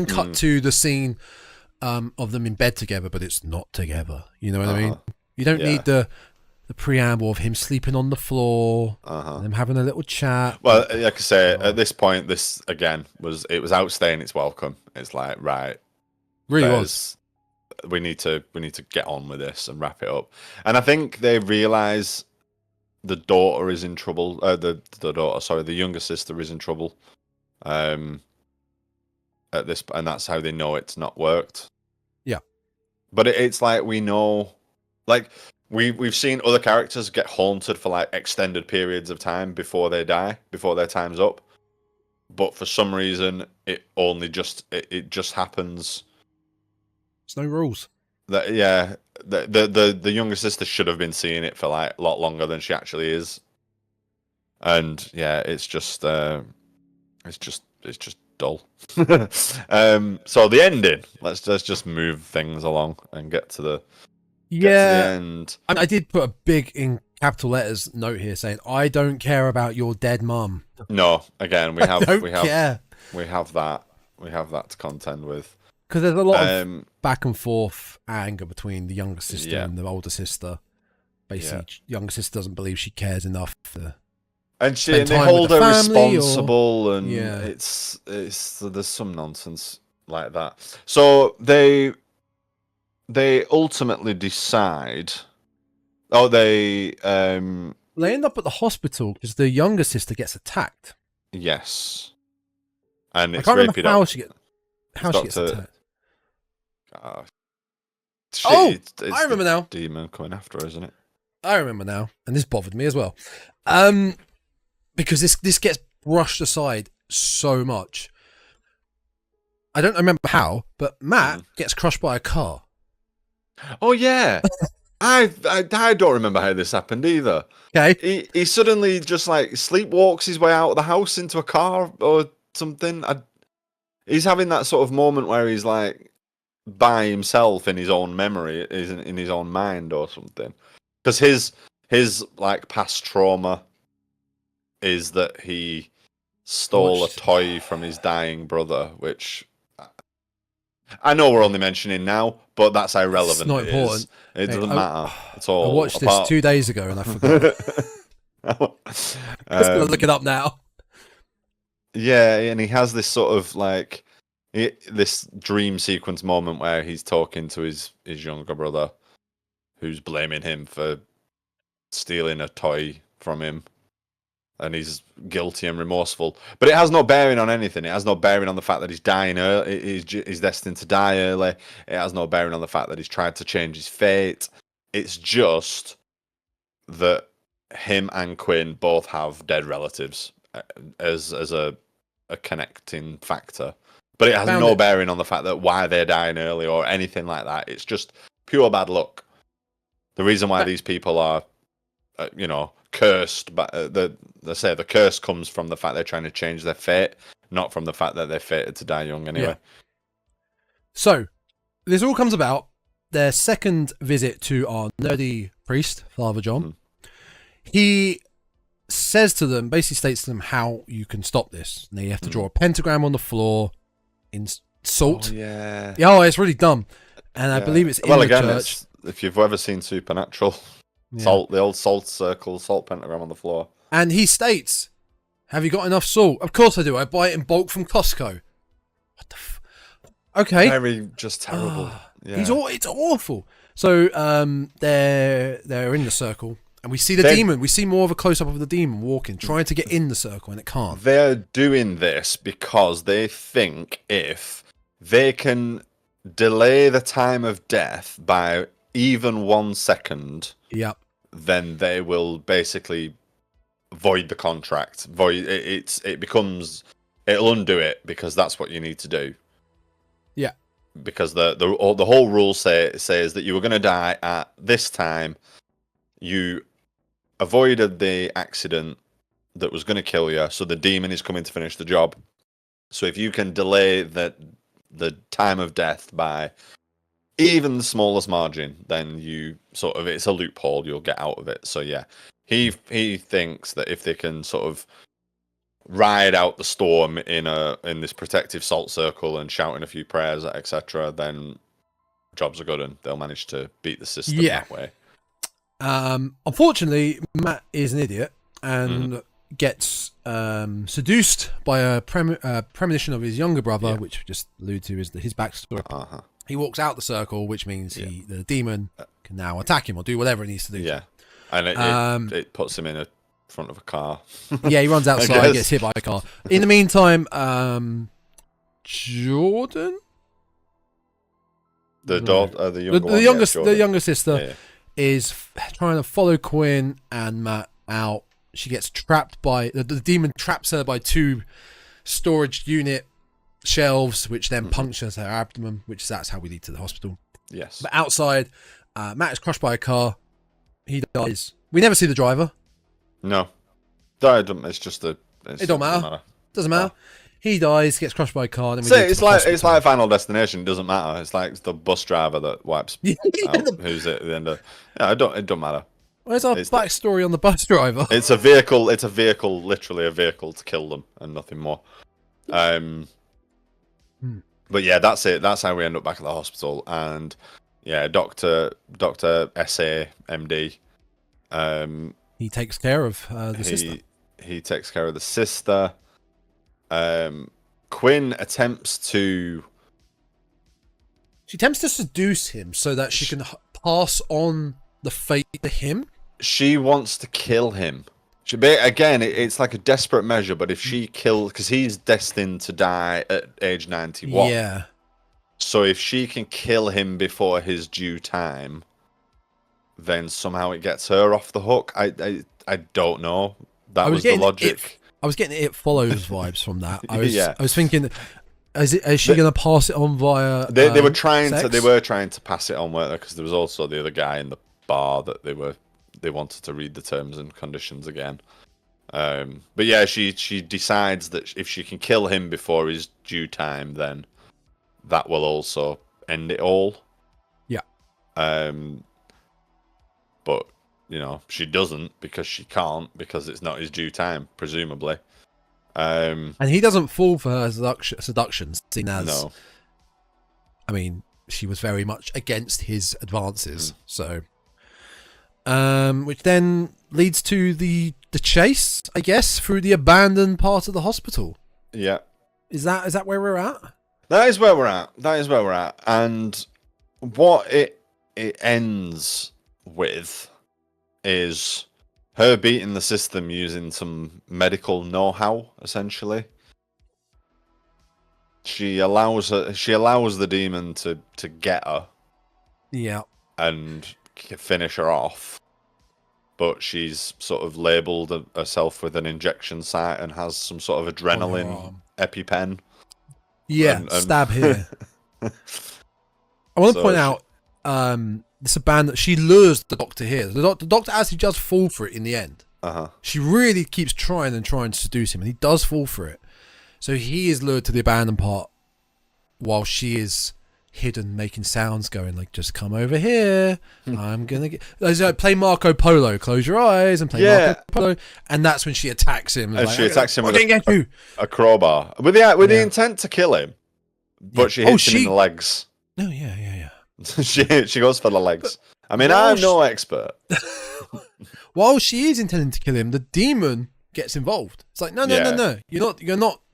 cut to the scene of them in bed together, but it's not together. You know what I mean? You don't need the the preamble of him sleeping on the floor, and them having a little chat. Well, like I say, at this point, this again was outstaying its welcome. It's like, right, Really was. We need to get on with this and wrap it up. And I think they realise the daughter is in trouble. The daughter, sorry, the younger sister is in trouble. At this, and that's how they know it's not worked. Yeah, but it's like we know, like we've seen other characters get haunted for like extended periods of time before they die, before their time's up. But for some reason, it just happens. There's no rules. That the younger sister should have been seeing it for like a lot longer than she actually is. And yeah, it's just dull. So the ending. Let's just move things along and get to the end. I did put a big in capital letters note here saying, "I don't care about your dead mum." No, again, we have care. we have that to contend with, because there's a lot of back and forth anger between the younger sister and the older sister. Basically, younger sister doesn't believe she cares enough to. And they hold her responsible, and it's there's some nonsense like that. So they ultimately decide. Oh, they end up at the hospital because the younger sister gets attacked. Yes, and I can't remember how she gets attacked. I remember now. Demon coming after her, isn't it? I remember now, and this bothered me as well. Because this gets brushed aside so much. I don't remember how, but Matt gets crushed by a car. Oh yeah, I don't remember how this happened either. Okay, he suddenly just like sleepwalks his way out of the house into a car or something. He's having that sort of moment where he's like by himself in his own memory, in his own mind or something. Because his like past trauma is that he stole a toy from his dying brother, which I know we're only mentioning now, but that's how relevant it's not important. It doesn't matter at all. I watched this 2 days ago and I forgot. I'm just gonna look it up now. Yeah, and he has this sort of like this dream sequence moment where he's talking to his younger brother, who's blaming him for stealing a toy from him. And he's guilty and remorseful. But it has no bearing on anything. It has no bearing on the fact that he's dying early. He's destined to die early. It has no bearing on the fact that he's tried to change his fate. It's just that him and Quinn both have dead relatives as a connecting factor. But it has no bearing on the fact that why they're dying early or anything like that. It's just pure bad luck. The reason why these people are, cursed, but they say the curse comes from the fact they're trying to change their fate, not from the fact that they're fated to die young anyway. Yeah. So, this all comes about their second visit to our nerdy priest, Father John. He says to them, basically states to them how you can stop this. And they have to draw a pentagram on the floor in salt. Oh, yeah. Oh, it's really dumb. And I believe it's in the church. If you've ever seen Supernatural, salt, the old salt circle, salt pentagram on the floor. And he states, "Have you got enough salt?" "Of course I do. I buy it in bulk from Costco." What the Okay. Very just terrible. Yeah. It's awful. So they're in the circle, and we see the demon. We see more of a close up of the demon walking, trying to get in the circle, and it can't. They're doing this because they think if they can delay the time of death by even 1 second, then they will basically void the contract. It'll undo it because that's what you need to do. Yeah. Because the whole rule says that you were going to die at this time. You avoided the accident that was going to kill you, so the demon is coming to finish the job. So if you can delay the time of death by even the smallest margin, then it's a loophole, you'll get out of it. So yeah, he thinks that if they can sort of ride out the storm in this protective salt circle and shouting a few prayers, etc., then jobs are good and they'll manage to beat the system that way. Unfortunately, Matt is an idiot and gets seduced by a premonition of his younger brother, which we just alluded to is his backstory. He walks out the circle, which means the demon can now attack him or do whatever it needs to do. Yeah, and it puts him in a front of a car. Yeah, he runs outside, gets hit by a car. In the meantime, Jordan, the younger sister, is trying to follow Quinn and Matt out. She gets trapped by the demon, traps her by 2 storage unit shelves, which then punctures her abdomen, that's how we lead to the hospital. Yes. But outside, Matt is crushed by a car. He dies. We never see the driver. No, it's just it don't matter. Doesn't matter. He dies, gets crushed by a car. Then it's like Final Destination. It doesn't matter. It's like the bus driver that wipes out who's at the end of. Yeah, it don't matter. Where's our backstory on the bus driver? It's a vehicle. It's a vehicle, literally a vehicle to kill them and nothing more. But yeah, that's it. That's how we end up back at the hospital. And yeah, Doctor SA MD. He takes care of the sister. He takes care of the sister. Quinn attempts to seduce him so that she can pass on the fate to him. She wants to kill him. It's like a desperate measure, but if she kills, because he's destined to die at age 91. Yeah. So if she can kill him before his due time, then somehow it gets her off the hook. I don't know. That was the logic. I was getting It Follows vibes from that. I was thinking, is she going to pass it on via? They were trying to pass it on, weren't they? Because there was also the other guy in the bar that they wanted to read the terms and conditions again. But yeah, she decides that if she can kill him before his due time, then that will also end it all. Yeah. But she doesn't, because she can't, because it's not his due time, presumably. And he doesn't fall for her seduction, seen as. No. I mean, she was very much against his advances, so. Which then leads to the chase, I guess, through the abandoned part of the hospital. Yeah. Is that where we're at? That is where we're at. And what it ends with is her beating the system using some medical know-how, essentially. She allows the demon to get her. Yeah. And finish her off. But she's sort of labelled herself with an injection site and has some sort of adrenaline EpiPen. Yeah, and stab here. I want to point out this abandon. She lures the doctor here. The doctor actually does fall for it in the end. She really keeps trying to seduce him, and he does fall for it. So he is lured to the abandoned part while she is hidden, making sounds, going like, "Just come over here. I'm gonna get." Play Marco Polo. Close your eyes and play Marco Polo. And that's when she attacks him. And she attacks him with a crowbar with the intent to kill him, but she hits him in the legs. No, yeah. she goes for the legs. I mean, I'm no expert. While she is intending to kill him, the demon gets involved. It's like, no.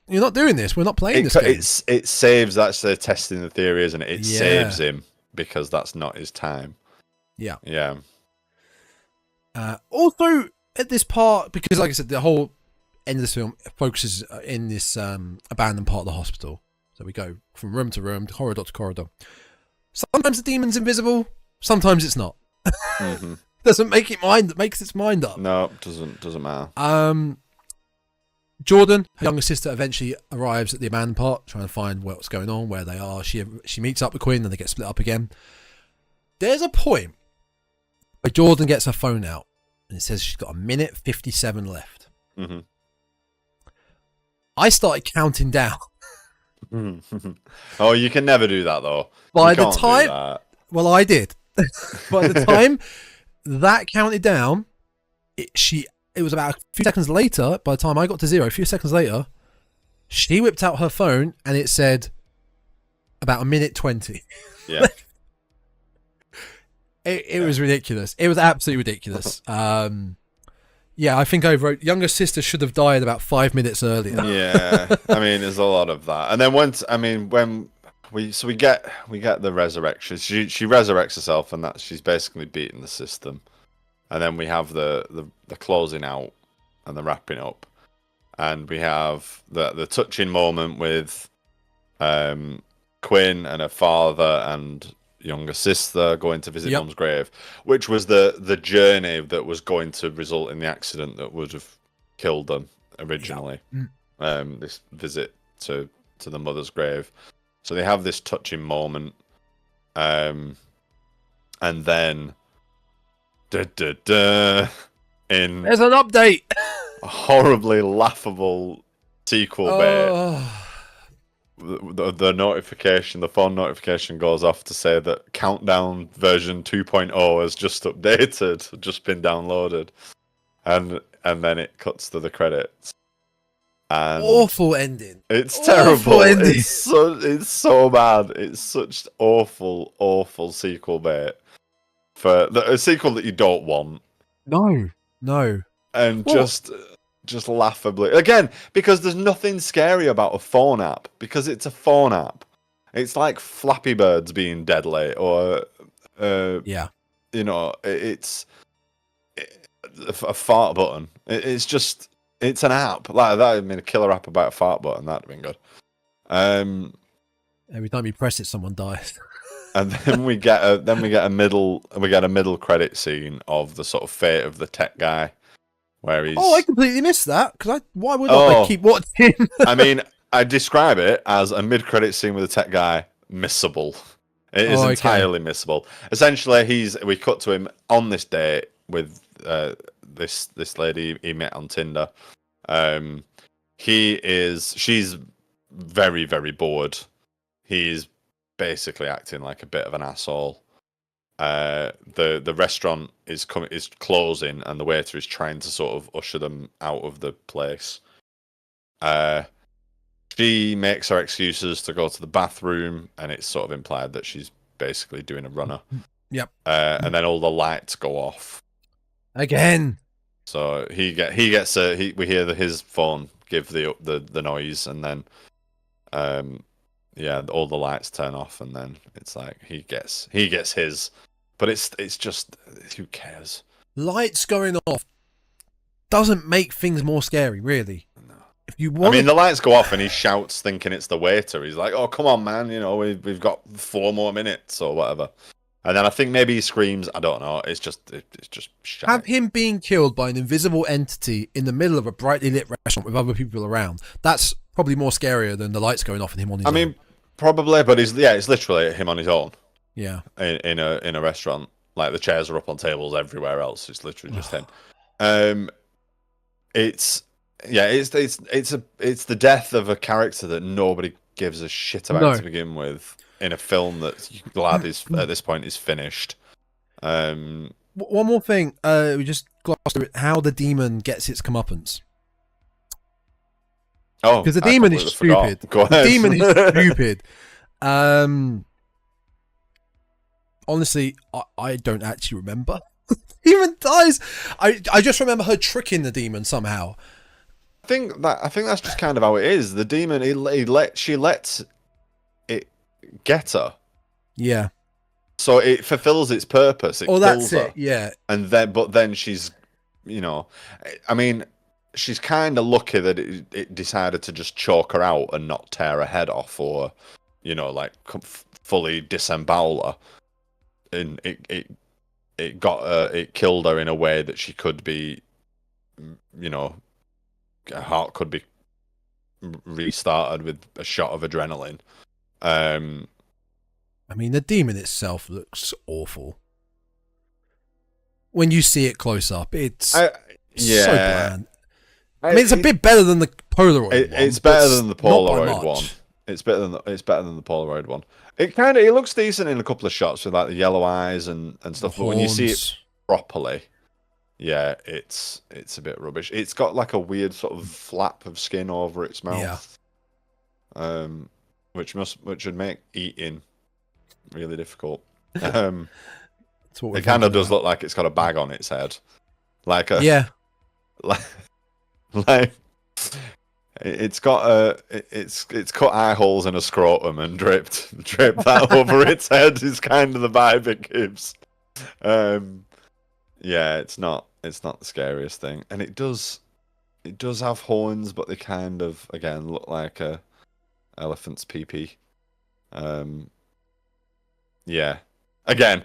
You're not doing this. We're not playing this game. It saves. That's the testing the theory, isn't it? It saves him because that's not his time. Yeah. Yeah. Also, at this part, because like I said, the whole end of this film focuses in this abandoned part of the hospital. So we go from room to room, corridor to corridor. Sometimes the demon's invisible. Sometimes it's not. Doesn't make it makes its mind up. No, doesn't matter. Jordan, her younger sister, eventually arrives at the abandoned part, trying to find what's going on, where they are. She meets up with Quinn, and they get split up again. There's a point where Jordan gets her phone out, and it says she's got 1:57 left. I started counting down. Oh, you can never do that, though. By the time, well, I did. By the time that counted down, it was about a few seconds later, by the time I got to 0, a few seconds later, she whipped out her phone and it said about 1:20. Yeah. It was ridiculous. It was absolutely ridiculous. Yeah, I think I wrote younger sister should have died about 5 minutes earlier. Yeah, I mean, there's a lot of that. And then when we get the resurrection, she resurrects herself, and that she's basically beaten the system. And then we have the closing out and the wrapping up, and we have the touching moment with Quinn and her father and younger sister going to visit Mum's grave, which was the journey that was going to result in the accident that would have killed them originally. This visit to the mother's grave. So they have this touching moment, and then there's an update. A horribly laughable sequel bit. The notification, the phone notification goes off to say that Countdown version 2.0 has just updated, just been downloaded, and then it cuts to the credits. And awful ending. It's terrible. Ending. It's so bad. It's such awful sequel bait for a sequel that you don't want. No. And just laughably again, because there's nothing scary about a phone app, because it's a phone app. It's like Flappy Birds being deadly, or it's a fart button. It's an app like that. I mean, a killer app about a fart button, that'd have been good. Every time you press it, someone dies. And then we get a middle credit scene of the sort of fate of the tech guy. Where he's... I completely missed that. Why would I keep watching? I mean, I describe it as a mid-credit scene with a tech guy missable. It is entirely missable. Essentially, we cut to him on this date with this lady he met on Tinder. She's very, very bored. He's basically acting like a bit of an asshole. The restaurant is closing, and the waiter is trying to sort of usher them out of the place. She makes her excuses to go to the bathroom, and it's sort of implied that she's basically doing a runner. Yep. And then all the lights go off again. So we hear his phone give the noise, and then all the lights turn off, and then it's like he gets his. But it's just, who cares? Lights going off doesn't make things more scary, really. No. If you want, the lights go off and he shouts, thinking it's the waiter. He's like, "Oh, come on, man! We've got 4 more minutes or whatever." And then I think maybe he screams. I don't know. It's just shite. Have him being killed by an invisible entity in the middle of a brightly lit restaurant with other people around. That's probably more scarier than the lights going off and him on his own. Probably, but it's literally him on his own. Yeah, in a restaurant, like the chairs are up on tables everywhere else. It's literally just him. It's the death of a character that nobody gives a shit about to begin with, in a film that you're glad is at this point is finished. One more thing, we just glossed through it, how the demon gets its comeuppance. Oh, because the demon is stupid. The demon is stupid. Honestly, I don't actually remember. Demon dies. I just remember her tricking the demon somehow. I think that's just kind of how it is. The demon, she lets it get her. Yeah. So it fulfills its purpose. It kills her. Yeah. And then she's, she's kind of lucky that it decided to just choke her out and not tear her head off, or, fully disembowel her. And it killed her in a way that she could be, her heart could be restarted with a shot of adrenaline. The demon itself looks awful. When you see it close up, it's so bland. It's a bit better than the Polaroid one. It's better than the Polaroid one. It's better than the Polaroid one. It looks decent in a couple of shots with like the yellow eyes and stuff, but when you see it properly, it's a bit rubbish. It's got like a weird sort of flap of skin over its mouth, which would make eating really difficult. That's what we're It kind of thinking does about. look like it's got a bag on its head, like a Yeah. like it's got it's cut eye holes in a scrotum and dripped that over its head is kind of the vibe it gives. Yeah, it's not the scariest thing, and it does have horns, but they kind of again look like a elephant's pee-pee. Yeah, again,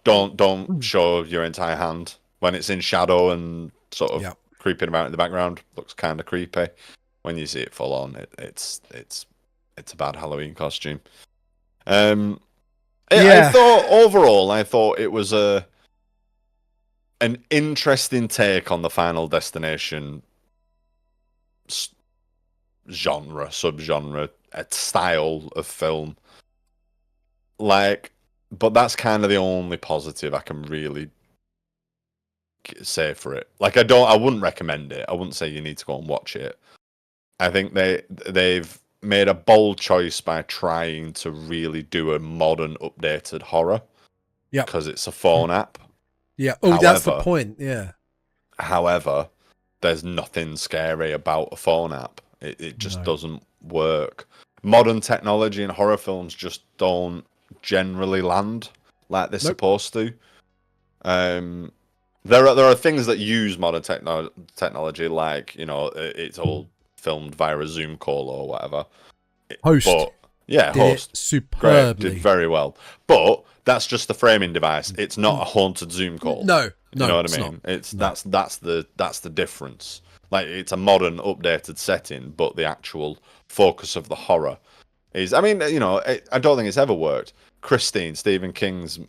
don't show your entire hand when it's in shadow and sort of creeping about in the background. Looks kind of creepy. When you see it full on, it's a bad Halloween costume. I thought it was an interesting take on the Final Destination subgenre, style of film. But that's kind of the only positive I can really say for it. I wouldn't recommend it. I wouldn't say you need to go and watch it. I think they've made a bold choice by trying to really do a modern, updated horror. Yeah, because it's a phone app. Yeah. Oh, that's the point. Yeah. However, there's nothing scary about a phone app. It just doesn't work. Modern technology in horror films just don't generally land like they're supposed to. There are things that use modern technology, like it's all filmed via a Zoom call or whatever. Host, Host superbly, did very well, but that's just the framing device. It's not a haunted Zoom call. No, you know what I mean. That's the difference. Like, it's a modern, updated setting, but the actual focus of the horror is. I mean, I don't think it's ever worked. Christine, Stephen King's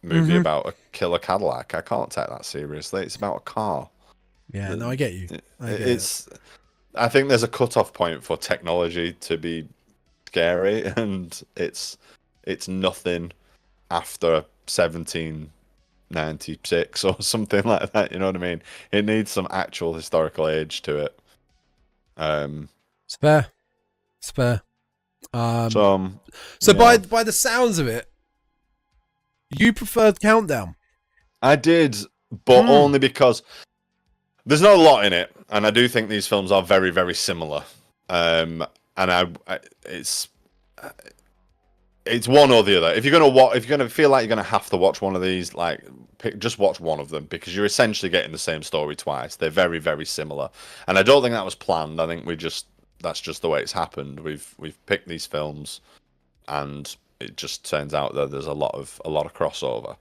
movie about a killer Cadillac. I can't take that seriously. It's about a car. Yeah, no, I get you. I think there's a cut-off point for technology to be scary, and it's nothing after 1796 or something like that. You know what I mean? It needs some actual historical age to it. It's fair. So by the sounds of it, you preferred Countdown. I did, but only because there's not a lot in it, and I do think these films are very, very similar. And it's one or the other. If you're gonna feel like you're gonna have to watch one of these, just watch one of them, because you're essentially getting the same story twice. They're very, very similar, and I don't think that was planned. I think that's just the way it's happened. We've picked these films, and it just turns out that there's a lot of crossover.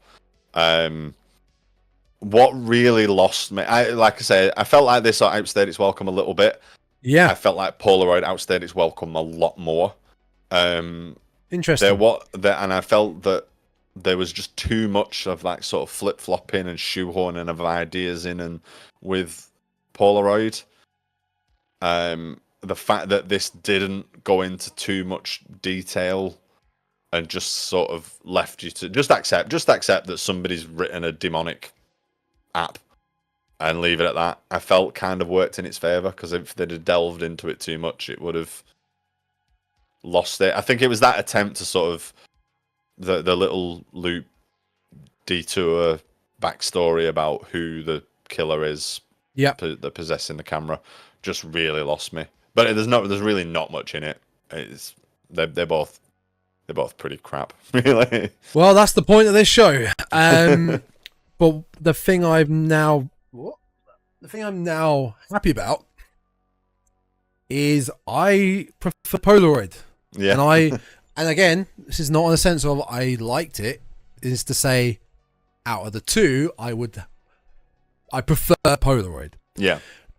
What really lost me, like I say, I felt like this outstayed its welcome a little bit. Yeah, I felt like Polaroid outstayed its welcome a lot more. Interesting. And I felt that there was just too much of sort of flip flopping and shoehorning of ideas in and with Polaroid. The fact that this didn't go into too much detail and just sort of left you to just accept that somebody's written a demonic app and leave it at that, I felt kind of worked in its favor, because if they'd have delved into it too much, it would have lost it. I think it was that attempt to sort of the little loop detour backstory about who the killer is, the possessing the camera, just really lost me. But there's really not much in it. They're both pretty crap, really. Well, that's the point of this show. But the thing I'm now happy about is I prefer Polaroid. Yeah. And again, this is not in the sense of I liked it. Is to say, out of the two, I prefer Polaroid. Yeah.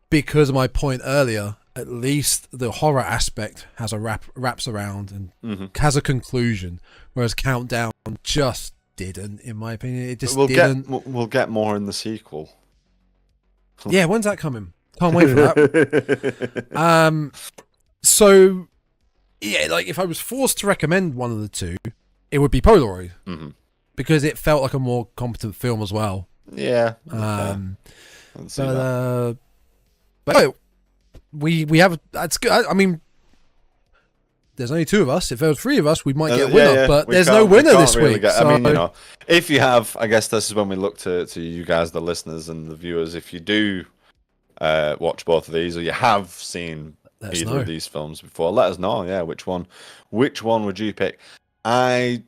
Because of my point earlier, at least the horror aspect has a wraps around and has a conclusion, whereas Countdown just didn't, in my opinion. It just didn't. We'll get more in the sequel. Yeah, when's that coming? Can't wait for that. So, yeah, if I was forced to recommend one of the two, it would be Polaroid, because it felt like a more competent film as well. Yeah. But we have, that's good. I mean, there's only 2 of us. If there was 3 of us, we might get a winner. But there's no winner this week. I mean, you know, if you have, I guess this is when we look to you guys, the listeners and the viewers. If you do watch both of these, or you have seen either of these films before, let us know. Yeah, which one would you pick? I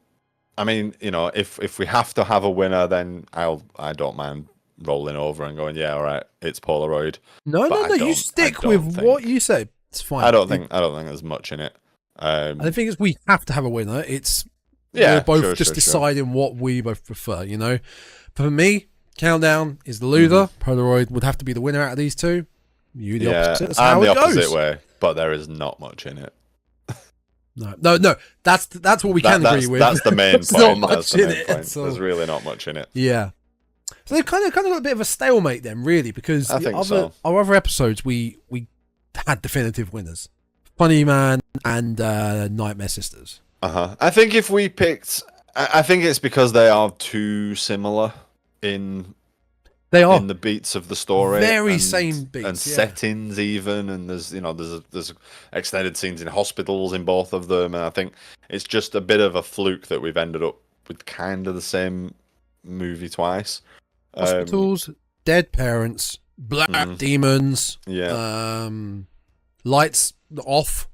mean, you know, if we have to have a winner, then I don't mind rolling over and going, yeah, all right, it's Polaroid. No, you stick with what you say. It's fine. I don't think there's much in it. I think it's we have to have a winner. It's we're both deciding what we both prefer. You know, for me, Countdown is the loser. Polaroid would have to be the winner out of these 2. You the opposite. That's how it goes. Opposite way, but there is not much in it. No. That's what we can agree with. That's the main point. Not much in it. So... There's really not much in it. Yeah. So they've kind of got a bit of a stalemate then, really, because our other episodes we had definitive winners: Funny Man and Nightmare Sisters. I think if we picked, I think it's because they are too similar in the beats of the story, same beats and settings even, and there's extended scenes in hospitals in both of them, and I think it's just a bit of a fluke that we've ended up with kind of the same movie twice. Hospitals, dead parents, black demons, lights off.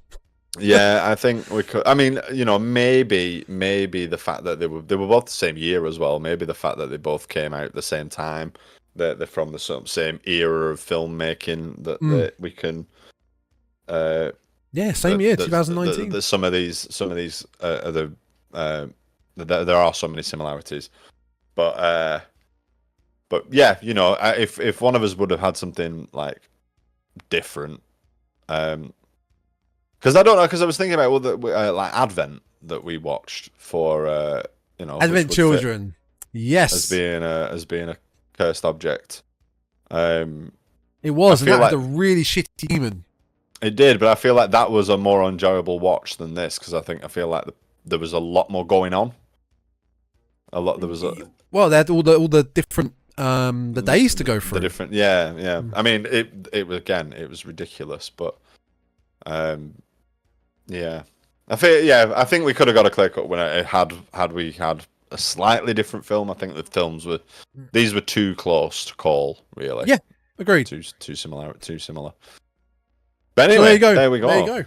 Yeah, I think we could. I mean, you know, maybe the fact that they were both the same year as well. Maybe the fact that they both came out at the same time. They're from the same era of filmmaking that we can. Same year, 2019. Some of these there are so many similarities, but yeah, you know, if one of us would have had something like different, because I don't know, because I was thinking about like Advent that we watched for Advent Children, yes, as being a cursed object. It was, and that had a really shitty demon. It did, but I feel like that was a more enjoyable watch than this, because I feel like there was a lot more going on. They had all the different the days to go through. The different, yeah. I mean, it was ridiculous, but yeah. I think we could have got a clear cut winner had we had a slightly different film. I think the films were too close to call, really. Yeah, agreed. Too similar. But anyway, there we go. There you go.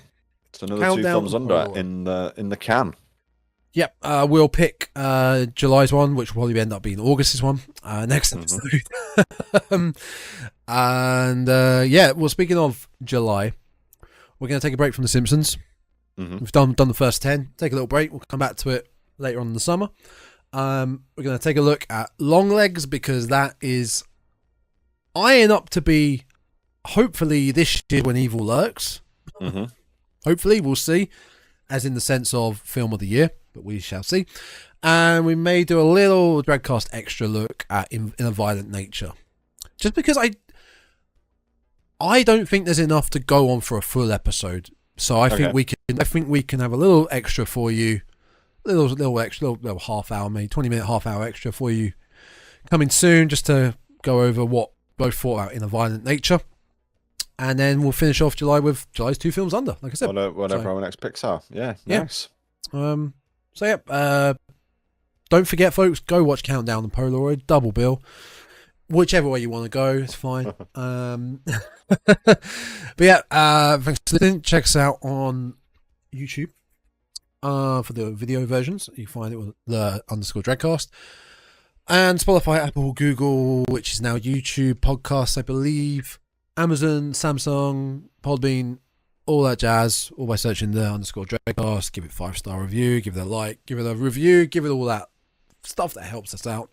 It's another Countdown 2 films under in the can. Yep, we'll pick July's one, which will probably end up being August's one next episode. Well, speaking of July, we're going to take a break from The Simpsons. We've done the first 10. Take a little break. We'll come back to it later on in the summer. We're going to take a look at Longlegs, because that is eyeing up to be, hopefully, this year when evil lurks. Hopefully, we'll see, as in the sense of film of the year, but we shall see. And we may do a little Dreadcast extra look at in a Violent Nature, just because I don't think there's enough to go on for a full episode. So I think we can have a little extra for you, little extra, little half hour, maybe 20-minute, half hour extra for you coming soon, just to go over what both thought about in a Violent Nature. And then we'll finish off July with July's 2 films under, like I said. Whatever our next picks are. Yeah, nice. Don't forget, folks, go watch Countdown and Polaroid, double bill. Whichever way you want to go, it's fine. But yeah, thanks for listening. Check us out on YouTube for the video versions. You can find it with the _Dreadcast. And Spotify, Apple, Google, which is now YouTube, podcasts, I believe, Amazon, Samsung, Podbean, all that jazz, all by searching the _Dreadcast. Give it 5-star review, give it a like, give it a review, give it all that stuff that helps us out.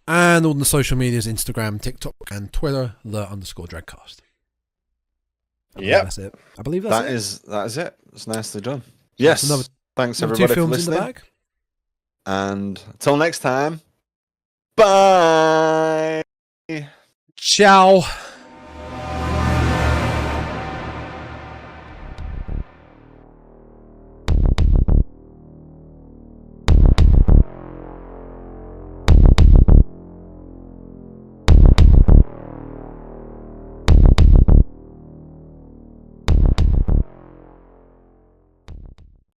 And all the social medias, Instagram, TikTok, and Twitter, the _Dreadcast. Yeah, that's it. I believe that is it. It's nicely done. Yes. Thanks everybody for listening. And until next time, bye. Ciao.